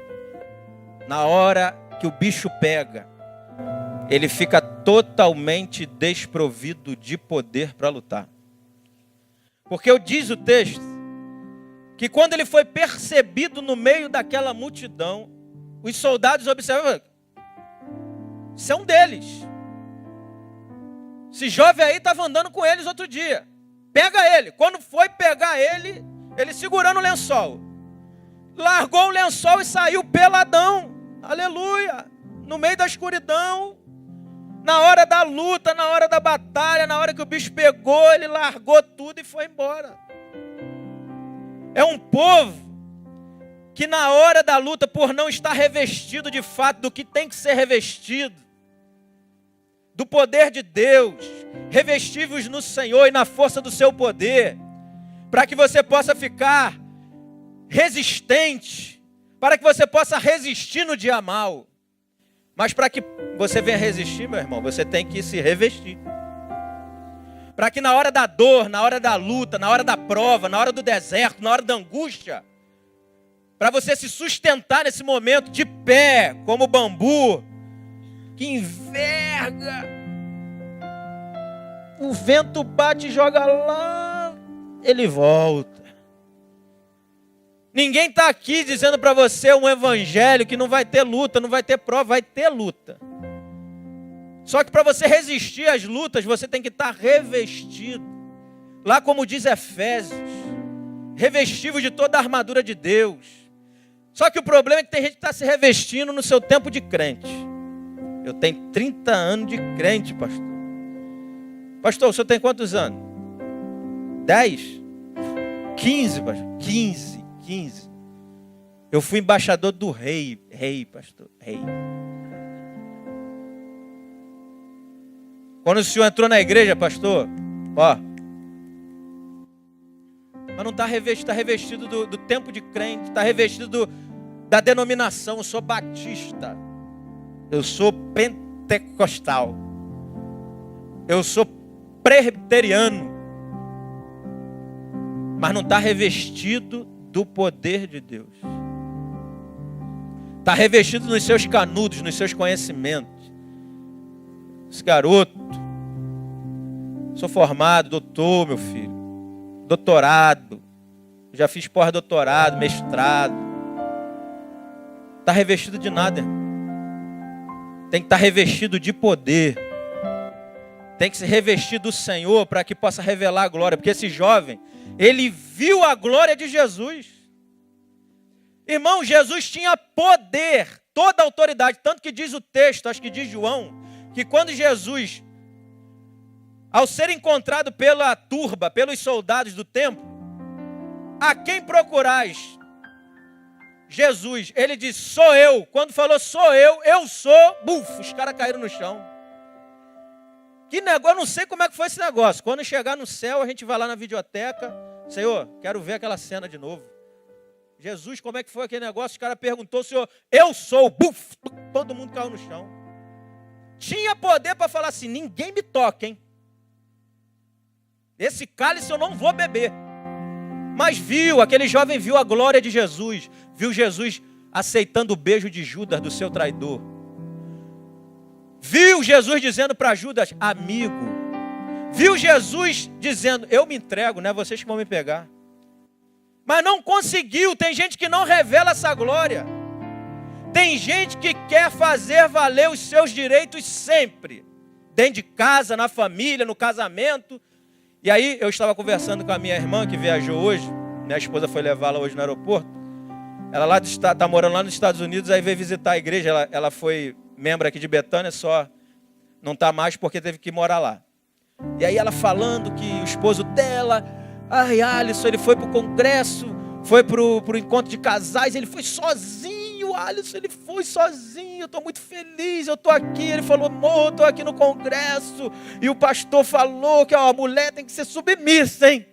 na hora que o bicho pega, ele fica totalmente desprovido de poder para lutar. Porque diz o texto que quando ele foi percebido no meio daquela multidão, os soldados observam, isso é um deles. Esse jovem aí estava andando com eles outro dia. Pega ele. Quando foi pegar ele, ele segurando o lençol. Largou o lençol e saiu peladão. Aleluia. No meio da escuridão. Na hora da luta, na hora da batalha, na hora que o bicho pegou, ele largou tudo e foi embora. É um povo que na hora da luta, por não estar revestido de fato do que tem que ser revestido, do poder de Deus, revestivos no Senhor e na força do seu poder, para que você possa ficar resistente, para que você possa resistir no dia mal. Mas para que você venha resistir, meu irmão, você tem que se revestir. Para que na hora da dor, na hora da luta, na hora da prova, na hora do deserto, na hora da angústia, para você se sustentar nesse momento de pé, como bambu, que enverga, o vento bate e joga lá, ele volta. Ninguém está aqui dizendo para você um evangelho que não vai ter luta, não vai ter prova, vai ter luta. Só que para você resistir às lutas, você tem que estar revestido. Lá como diz Efésios, revestido de toda a armadura de Deus. Só que o problema é que tem gente que está se revestindo no seu tempo de crente. Eu tenho 30 anos de crente, pastor. Pastor, o senhor tem quantos anos? 10? 15, pastor? 15. Eu fui embaixador do rei, pastor, rei. Quando o senhor entrou na igreja, pastor, ó, mas não está revestido, está revestido do tempo de crente, está revestido da denominação. Eu sou batista, eu sou pentecostal, eu sou presbiteriano, mas não está revestido do poder de Deus. Está revestido nos seus canudos, nos seus conhecimentos. Esse garoto, sou formado, doutor, meu filho, doutorado, já fiz pós-doutorado, mestrado. Está revestido de nada, irmão. Tem que estar revestido de poder. Tem que se revestir do Senhor para que possa revelar a glória. Porque esse jovem, ele viu a glória de Jesus. Irmão, Jesus tinha poder, toda a autoridade. Tanto que diz o texto, acho que diz João, que quando Jesus, ao ser encontrado pela turba, pelos soldados do templo, a quem procurais? Jesus, ele disse, sou eu. Quando falou sou eu sou, buf, os caras caíram no chão. Que negócio, eu não sei como é que foi esse negócio. Quando chegar no céu, a gente vai lá na videoteca. Senhor, quero ver aquela cena de novo. Jesus, como é que foi aquele negócio? O cara perguntou, Senhor, eu sou. Buf, todo mundo caiu no chão. Tinha poder para falar assim, ninguém me toca, hein? Esse cálice eu não vou beber. Mas aquele jovem viu a glória de Jesus. Viu Jesus aceitando o beijo de Judas, do seu traidor. Viu Jesus dizendo para Judas, amigo. Viu Jesus dizendo, eu me entrego, não é vocês que vão me pegar. mas não conseguiu. Tem gente que não revela essa glória. Tem gente que quer fazer valer os seus direitos sempre. Dentro de casa, na família, no casamento. E aí eu estava conversando com a minha irmã que viajou hoje. Minha esposa foi levá-la hoje no aeroporto. Ela lá está morando lá nos Estados Unidos, aí veio visitar a igreja. Ela foi membro aqui de Betânia, só não está mais porque teve que morar lá. E aí ela falando que o esposo dela, ai, Alisson, ele foi para o congresso, foi para o encontro de casais, ele foi sozinho, Alisson, ele foi sozinho, eu estou muito feliz, eu estou aqui. Ele falou, amor, eu estou aqui no congresso, e o pastor falou que a mulher tem que ser submissa, hein?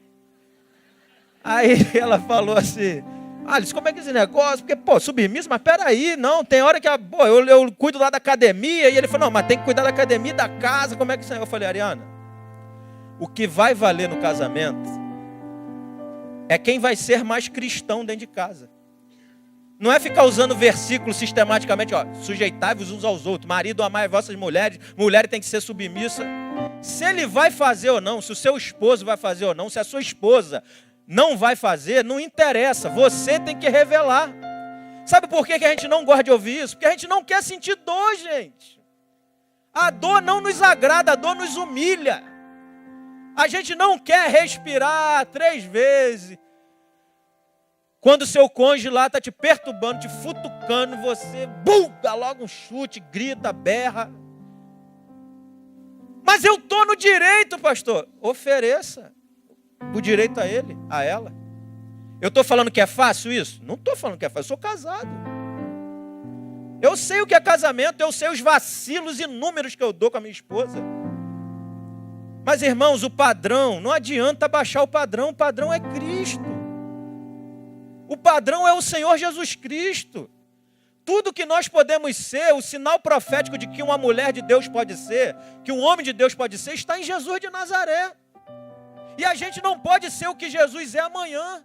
Aí ela falou assim, Alisson, como é que é esse negócio? Porque, submissa, mas peraí, não, tem hora que eu cuido lá da academia, e ele falou, não, mas tem que cuidar da academia e da casa, como é que isso é? Eu falei, Ariana, o que vai valer no casamento é quem vai ser mais cristão dentro de casa. Não é ficar usando versículos sistematicamente, sujeitai-vos uns aos outros, marido, amai vossas mulheres, mulher tem que ser submissa. Se ele vai fazer ou não, se o seu esposo vai fazer ou não, se a sua esposa não vai fazer, não interessa, você tem que revelar. Sabe por que a gente não gosta de ouvir isso? Porque a gente não quer sentir dor, gente. A dor não nos agrada, a dor nos humilha. A gente não quer respirar 3 vezes. Quando o seu cônjuge lá está te perturbando, te futucando, você dá logo um chute, grita, berra. Mas eu estou no direito, pastor. Ofereça o direito a ele, a ela. Eu estou falando que é fácil isso? Não estou falando que é fácil, eu sou casado. Eu sei o que é casamento, eu sei os vacilos inúmeros que eu dou com a minha esposa. Mas, irmãos, o padrão, não adianta baixar o padrão é Cristo. O padrão é o Senhor Jesus Cristo. Tudo que nós podemos ser, o sinal profético de que uma mulher de Deus pode ser, que um homem de Deus pode ser, está em Jesus de Nazaré. E a gente não pode ser o que Jesus é amanhã.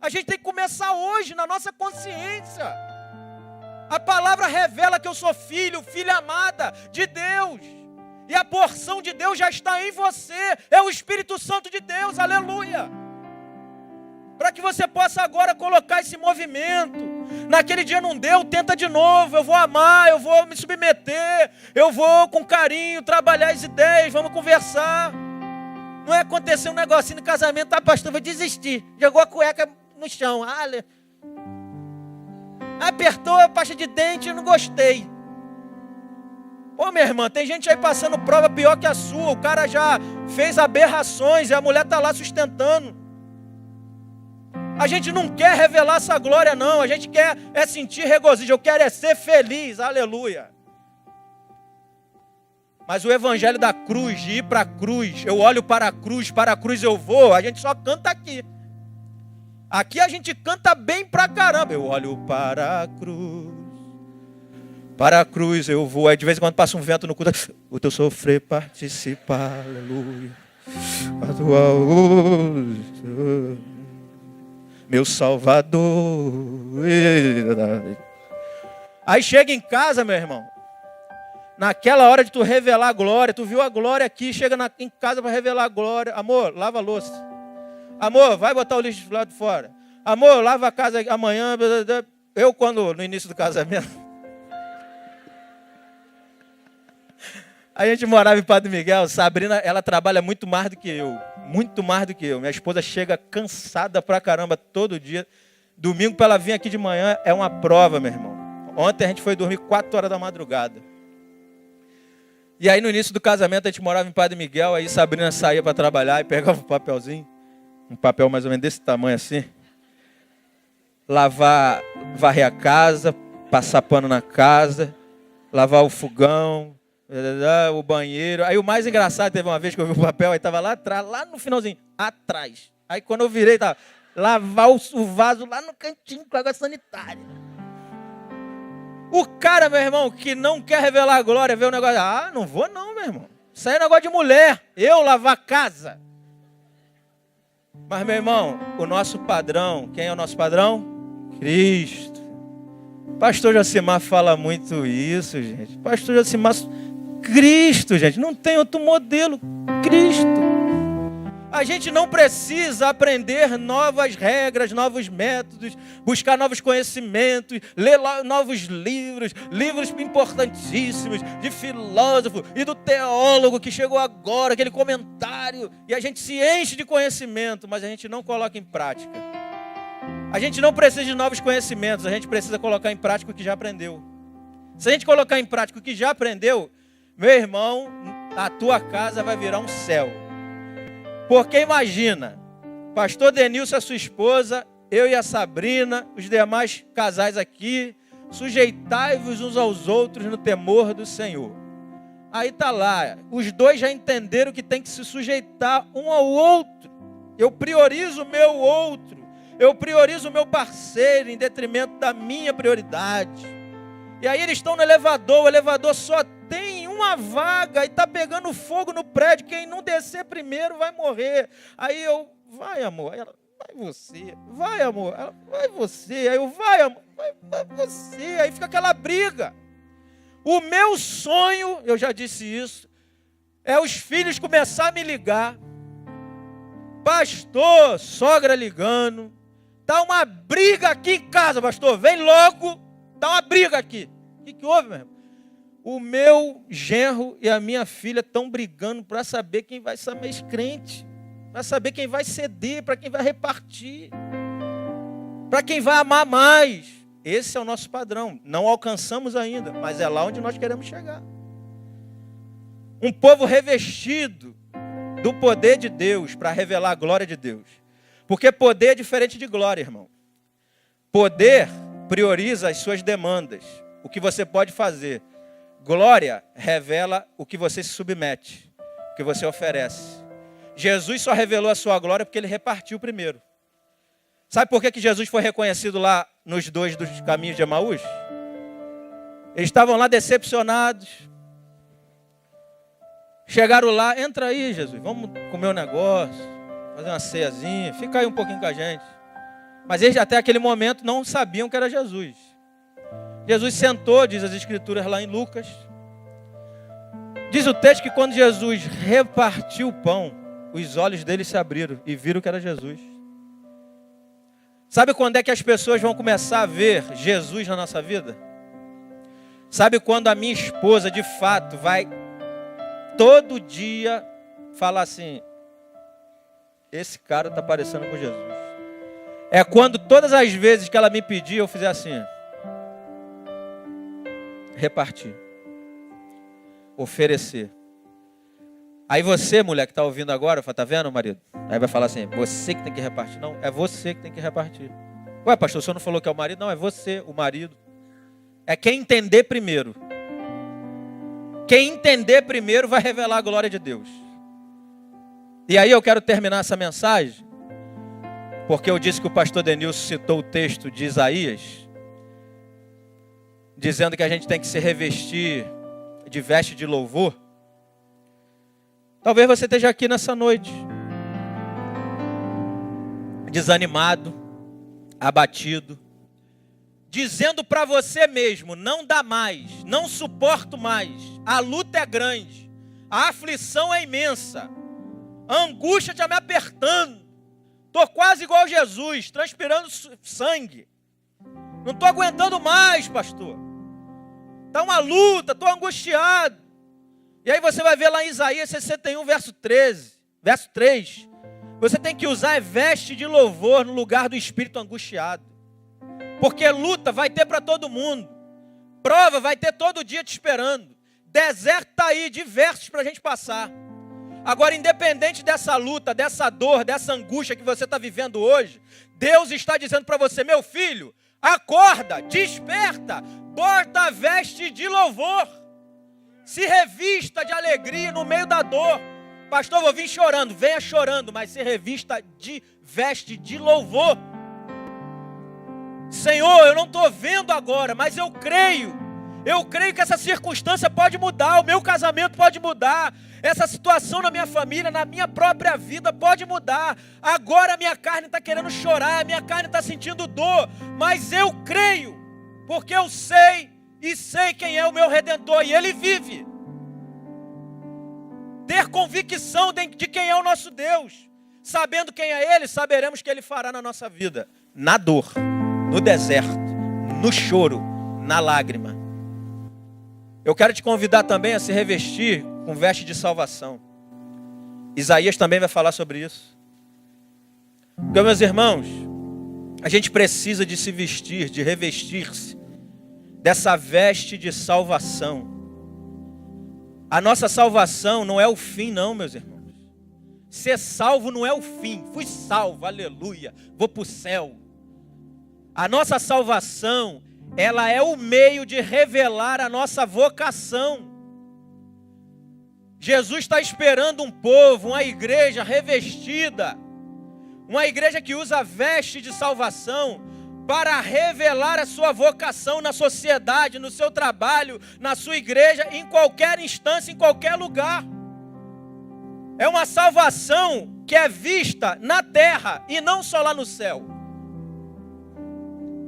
A gente tem que começar hoje, na nossa consciência. A palavra revela que eu sou filho, filha amada de Deus. E a porção de Deus já está em você. É o Espírito Santo de Deus, aleluia. Para que você possa agora colocar esse movimento. Naquele dia não deu, tenta de novo. Eu vou amar, eu vou me submeter. Eu vou com carinho trabalhar as ideias, vamos conversar. Não é acontecer um negocinho no casamento, tá, pastor, vou desistir. Jogou a cueca no chão. Apertou a pasta de dente, eu não gostei. Pô, minha irmã, tem gente aí passando prova pior que a sua. O cara já fez aberrações e a mulher está lá sustentando. A gente não quer revelar essa glória, não. A gente quer sentir regozijo. Eu quero ser feliz, aleluia. Mas o evangelho da cruz, de ir para a cruz, eu olho para a cruz eu vou, a gente só canta aqui. Aqui a gente canta bem pra caramba. Eu olho para a cruz eu vou. Aí de vez em quando passa um vento no culto. O teu sofrer participa, aleluia. A tua luz, meu Salvador. Aí chega em casa, meu irmão. Naquela hora de tu revelar a glória, tu viu a glória aqui, chega em casa para revelar a glória. Amor, lava a louça. Amor, vai botar o lixo do lado de fora. Amor, lava a casa amanhã. Eu, no início do casamento, a gente morava em Padre Miguel. Sabrina, ela trabalha muito mais do que eu. Muito mais do que eu. Minha esposa chega cansada pra caramba todo dia. Domingo para ela vir aqui de manhã é uma prova, meu irmão. Ontem a gente foi dormir 4 horas da madrugada. E aí no início do casamento a gente morava em Padre Miguel. Aí Sabrina saía para trabalhar e pegava um papelzinho. Um papel mais ou menos desse tamanho assim. Varrer a casa, passar pano na casa, lavar o fogão, o banheiro. Aí o mais engraçado, teve uma vez que eu vi o papel, aí estava lá atrás, lá no finalzinho, atrás. Aí quando eu virei, estava lavar o vaso lá no cantinho com água sanitária. O cara, meu irmão, que não quer revelar a glória, vê o negócio, não vou não, meu irmão. Isso aí é negócio de mulher, eu lavar a casa. Mas, meu irmão, o nosso padrão, quem é o nosso padrão? Cristo. Pastor Josimar fala muito isso, gente. Pastor Josimar, Cristo, gente. Não tem outro modelo. Cristo. A gente não precisa aprender novas regras, novos métodos, buscar novos conhecimentos, ler novos livros, livros importantíssimos de filósofo e do teólogo que chegou agora, aquele comentário, e a gente se enche de conhecimento, mas a gente não coloca em prática. A gente não precisa de novos conhecimentos, a gente precisa colocar em prática o que já aprendeu. Se a gente colocar em prática o que já aprendeu, meu irmão, a tua casa vai virar um céu. Porque imagina, pastor Denilson, a sua esposa, eu e a Sabrina, os demais casais aqui, sujeitai-vos uns aos outros no temor do Senhor. Aí está lá, os dois já entenderam que tem que se sujeitar um ao outro. Eu priorizo o meu outro, eu priorizo o meu parceiro em detrimento da minha prioridade. E aí eles estão no elevador, o elevador só tem uma vaga e está pegando fogo no prédio, quem não descer primeiro vai morrer. Aí eu, vai amor, ela, vai você, vai amor, ela, vai você, aí eu, vai amor, vai você, aí fica aquela briga. O meu sonho, eu já disse isso, é os filhos começar a me ligar, pastor, sogra ligando, tá uma briga aqui em casa, pastor, vem logo, tá uma briga aqui. O que houve, meu irmão? O meu genro e a minha filha estão brigando para saber quem vai ser mais crente, para saber quem vai ceder, para quem vai repartir, para quem vai amar mais. Esse é o nosso padrão. Não alcançamos ainda, mas é lá onde nós queremos chegar. Um povo revestido do poder de Deus para revelar a glória de Deus. Porque poder é diferente de glória, irmão. Poder prioriza as suas demandas, o que você pode fazer. Glória revela o que você se submete, o que você oferece. Jesus só revelou a sua glória porque ele repartiu primeiro. Sabe por que Jesus foi reconhecido lá nos dois dos caminhos de Emaús? Eles estavam lá decepcionados. Chegaram lá, entra aí Jesus, vamos comer um negócio, fazer uma ceiazinha, fica aí um pouquinho com a gente. Mas eles até aquele momento não sabiam que era Jesus. Jesus sentou, diz as escrituras lá em Lucas. Diz o texto que quando Jesus repartiu o pão, os olhos deles se abriram e viram que era Jesus. Sabe quando é que as pessoas vão começar a ver Jesus na nossa vida? Sabe quando a minha esposa, de fato, vai todo dia falar assim, esse cara está parecendo com Jesus. É quando todas as vezes que ela me pedir, eu fizer assim, repartir, oferecer. Aí você, mulher que está ouvindo agora, está vendo, marido? Aí vai falar assim, você que tem que repartir. Não, é você que tem que repartir. Ué, pastor, o senhor não falou que é o marido? Não, é você, o marido. É quem entender primeiro. Quem entender primeiro vai revelar a glória de Deus. E aí eu quero terminar essa mensagem, porque eu disse que o pastor Denilson citou o texto de Isaías, dizendo que a gente tem que se revestir de veste de louvor. Talvez você esteja aqui nessa noite, desanimado, abatido, dizendo para você mesmo, não dá mais, não suporto mais, a luta é grande, a aflição é imensa, a angústia está me apertando, estou quase igual a Jesus, transpirando sangue, não estou aguentando mais, pastor, está uma luta, estou angustiado. E aí você vai ver lá em Isaías 61, verso 3, você tem que usar veste de louvor no lugar do espírito angustiado. Porque luta vai ter para todo mundo. Prova vai ter todo dia te esperando. Deserto está aí, diversos para a gente passar. Agora, independente dessa luta, dessa dor, dessa angústia que você está vivendo hoje, Deus está dizendo para você, meu filho, acorda, desperta, bota a veste de louvor. Se revista de alegria no meio da dor. Pastor, vou vir chorando. Venha chorando, mas se revista de veste de louvor. Senhor, eu não estou vendo agora, mas eu creio. Eu creio que essa circunstância pode mudar. O meu casamento pode mudar. Essa situação na minha família, na minha própria vida pode mudar. Agora a minha carne está querendo chorar. A minha carne está sentindo dor. Mas eu creio, porque eu sei. E sei quem é o meu Redentor, e Ele vive. Ter convicção de quem é o nosso Deus. Sabendo quem é Ele, saberemos o que Ele fará na nossa vida. Na dor, no deserto, no choro, na lágrima. Eu quero te convidar também a se revestir com veste de salvação. Isaías também vai falar sobre isso. Porque, meus irmãos, a gente precisa de se vestir, de revestir-se dessa veste de salvação. A nossa salvação não é o fim, não, meus irmãos. Ser salvo não é o fim. Fui salvo, aleluia, vou para o céu. A nossa salvação, ela é o meio de revelar a nossa vocação. Jesus está esperando um povo, uma igreja revestida, uma igreja que usa a veste de salvação para revelar a sua vocação na sociedade, no seu trabalho, na sua igreja, em qualquer instância, em qualquer lugar. É uma salvação que é vista na terra e não só lá no céu.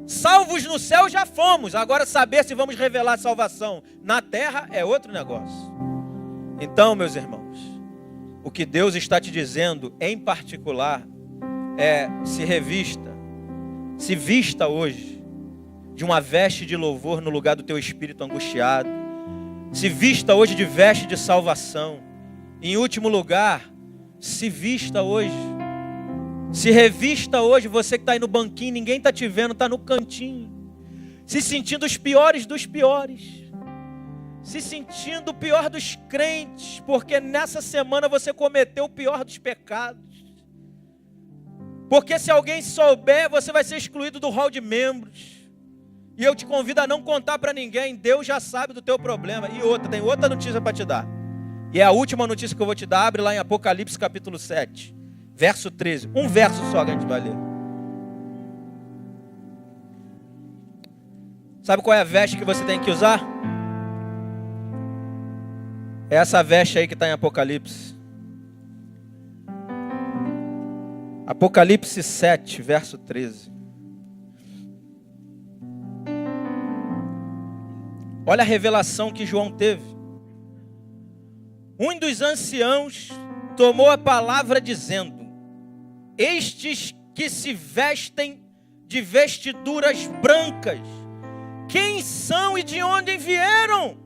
Salvos no céu já fomos, agora saber se vamos revelar a salvação na terra é outro negócio. Então, meus irmãos, o que Deus está te dizendo em particular é: se revista, se vista hoje de uma veste de louvor no lugar do teu espírito angustiado. Se vista hoje de veste de salvação. Em último lugar, se vista hoje. Se revista hoje, você que está aí no banquinho, ninguém está te vendo, está no cantinho. Se sentindo os piores dos piores. Se sentindo o pior dos crentes, porque nessa semana você cometeu o pior dos pecados. Porque se alguém souber, você vai ser excluído do hall de membros. E eu te convido a não contar para ninguém, Deus já sabe do teu problema. E outra, tem outra notícia para te dar. E é a última notícia que eu vou te dar, abre lá em Apocalipse capítulo 7, verso 13. Um verso só que a gente vai ler. Sabe qual é a veste que você tem que usar? É essa veste aí que está em Apocalipse. Apocalipse 7, verso 13. Olha a revelação que João teve. Um dos anciãos tomou a palavra dizendo: estes que se vestem de vestiduras brancas, quem são e de onde vieram?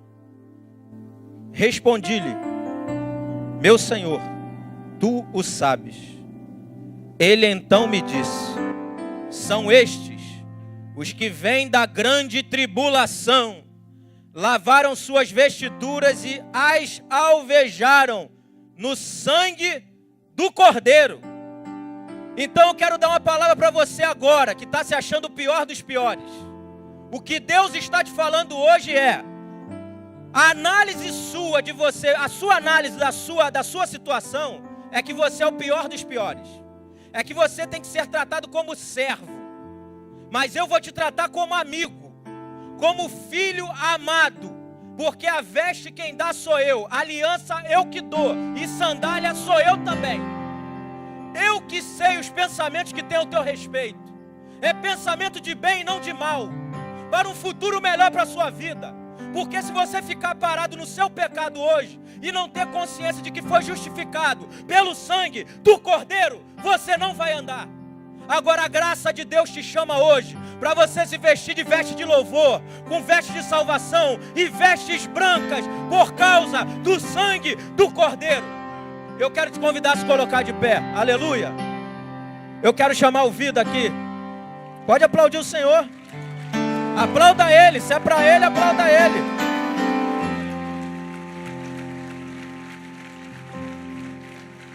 Respondi-lhe: meu Senhor, tu o sabes. Ele então me disse: são estes os que vêm da grande tribulação, lavaram suas vestiduras e as alvejaram no sangue do Cordeiro. Então eu quero dar uma palavra para você agora, que está se achando o pior dos piores. O que Deus está te falando hoje é: a análise sua de você, a sua análise da sua situação é que você é o pior dos piores. É que você tem que ser tratado como servo. Mas eu vou te tratar como amigo, como filho amado. Porque a veste quem dá sou eu, a aliança eu que dou, e sandália sou eu também. Eu que sei os pensamentos que tenho ao teu respeito. É pensamento de bem e não de mal, para um futuro melhor para a sua vida. Porque se você ficar parado no seu pecado hoje e não ter consciência de que foi justificado pelo sangue do Cordeiro, você não vai andar. Agora a graça de Deus te chama hoje para você se vestir de veste de louvor, com veste de salvação e vestes brancas por causa do sangue do Cordeiro. Eu quero te convidar a se colocar de pé. Aleluia. Eu quero chamar o Vida aqui. Pode aplaudir o Senhor. Aplauda Ele, se é para Ele, aplauda Ele.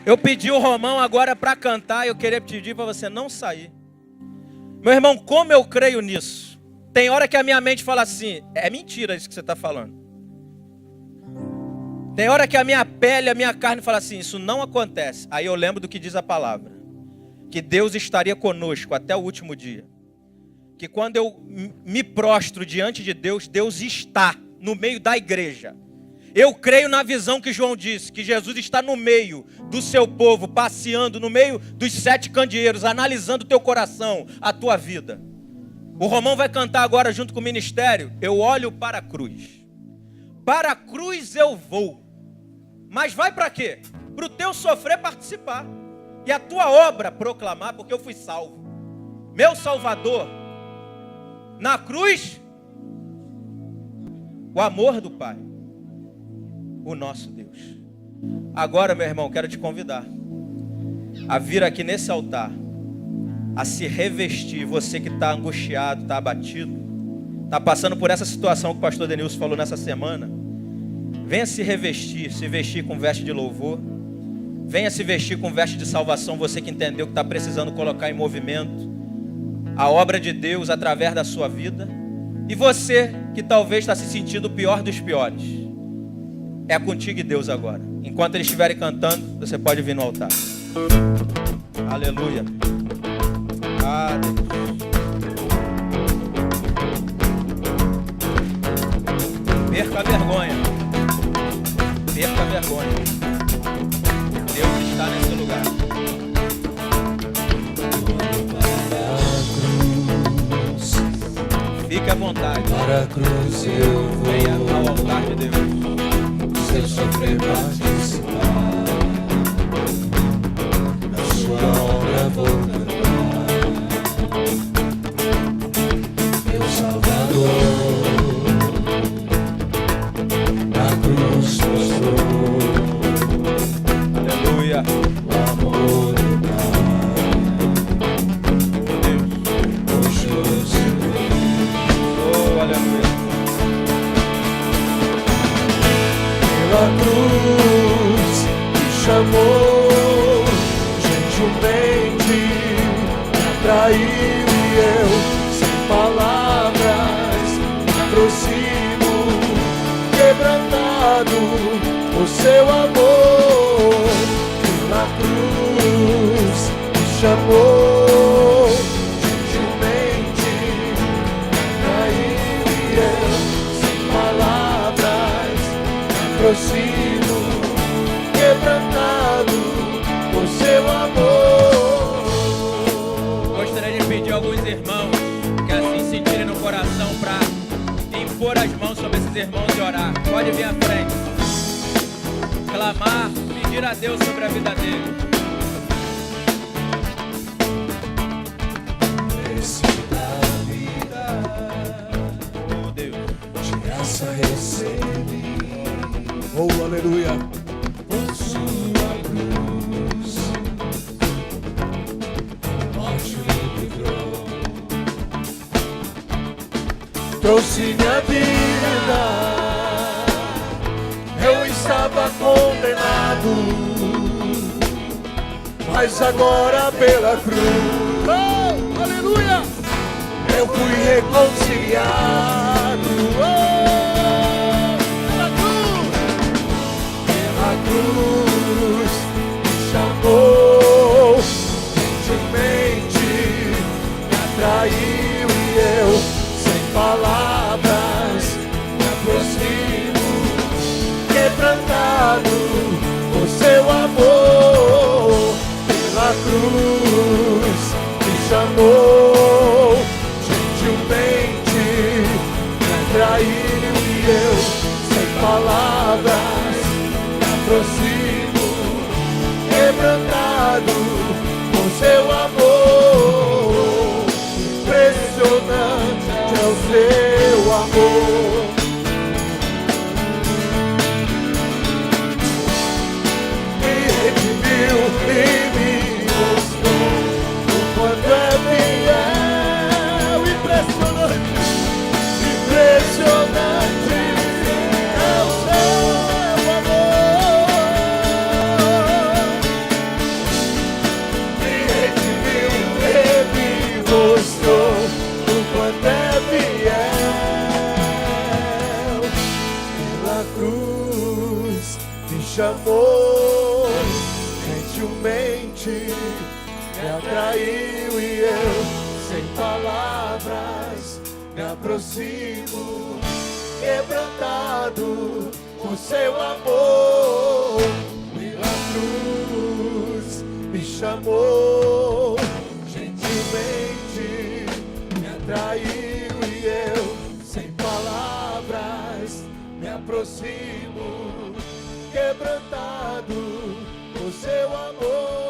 Eu pedi o Romão agora para cantar, eu queria pedir para você não sair. Meu irmão, como eu creio nisso? Tem hora que a minha mente fala assim: é mentira isso que você está falando. Tem hora que a minha pele, a minha carne fala assim: isso não acontece. Aí eu lembro do que diz a palavra, que Deus estaria conosco até o último dia. Que quando eu me prostro diante de Deus, Deus está no meio da igreja. Eu creio na visão que João disse, que Jesus está no meio do seu povo, passeando no meio dos 7 candeeiros, analisando o teu coração, a tua vida. O Romão vai cantar agora junto com o ministério: eu olho para a cruz. Para a cruz eu vou. Mas vai para quê? Para o teu sofrer participar. e a tua obra proclamar, porque eu fui salvo. Meu Salvador, na cruz, o amor do Pai, o nosso Deus. Agora, meu irmão, quero te convidar a vir aqui nesse altar, a se revestir. Você que está angustiado, está abatido, está passando por essa situação que o pastor Denilson falou nessa semana, venha se revestir, se vestir com veste de louvor. Venha se vestir com veste de salvação. Você que entendeu que está precisando colocar em movimento a obra de Deus através da sua vida. E você que talvez está se sentindo o pior dos piores, é contigo e Deus agora. Enquanto eles estiverem cantando, você pode vir no altar. Aleluia. Ah, Deus. Perca a vergonha. Perca a vergonha. Deus está nesse lugar. Fique à vontade. Para a cruz eu vou. Venha ao altar de Deus. Se eu sofrer participar, da sua obra vou cantar. Meu Salvador, na cruz mostrou. Aleluia. O amor do Pai, o justo. Oh, aleluia. Pela cruz me chamou, gentilmente me atraiu e eu, sem palavras, me aproximo, quebrantado por seu amor. Pela cruz me chamou, gentilmente me atraiu e eu, sem palavras, aproximo, quebrantado por seu amor. Gostaria de pedir a alguns irmãos que assim sentirem no coração para impor as mãos sobre esses irmãos e orar. Pode vir à frente. Clamar, pedir a Deus sobre a vida dele. Esse da vida, Oh, Deus. de graça recebi. Oh, aleluia. Por sua cruz, morte me livrou. Trouxe minha vida. Eu estava condenado, mas agora pela cruz, oh, aleluia, eu fui reconciliado. Oh, pela cruz me chamou, gentilmente me atraiu e eu, sem palavras, me aproximo, quebrantado por seu amor. Pela cruz me chamou, gentilmente me atraiu e eu, sem palavras, me aproximo, quebrantado por seu amor. Impressionante é o seu amor. E me mostrou o quanto é fiel. Impressionante, impressionante é o seu amor. Me redimiu e me mostrou o quanto é fiel. Pela cruz me chamou, gentilmente me atraiu e eu, sem palavras, me aproximo, quebrantado por seu amor. Pela cruz me chamou, gentilmente me atraiu e eu, sem palavras, me aproximo, quebrantado por seu amor.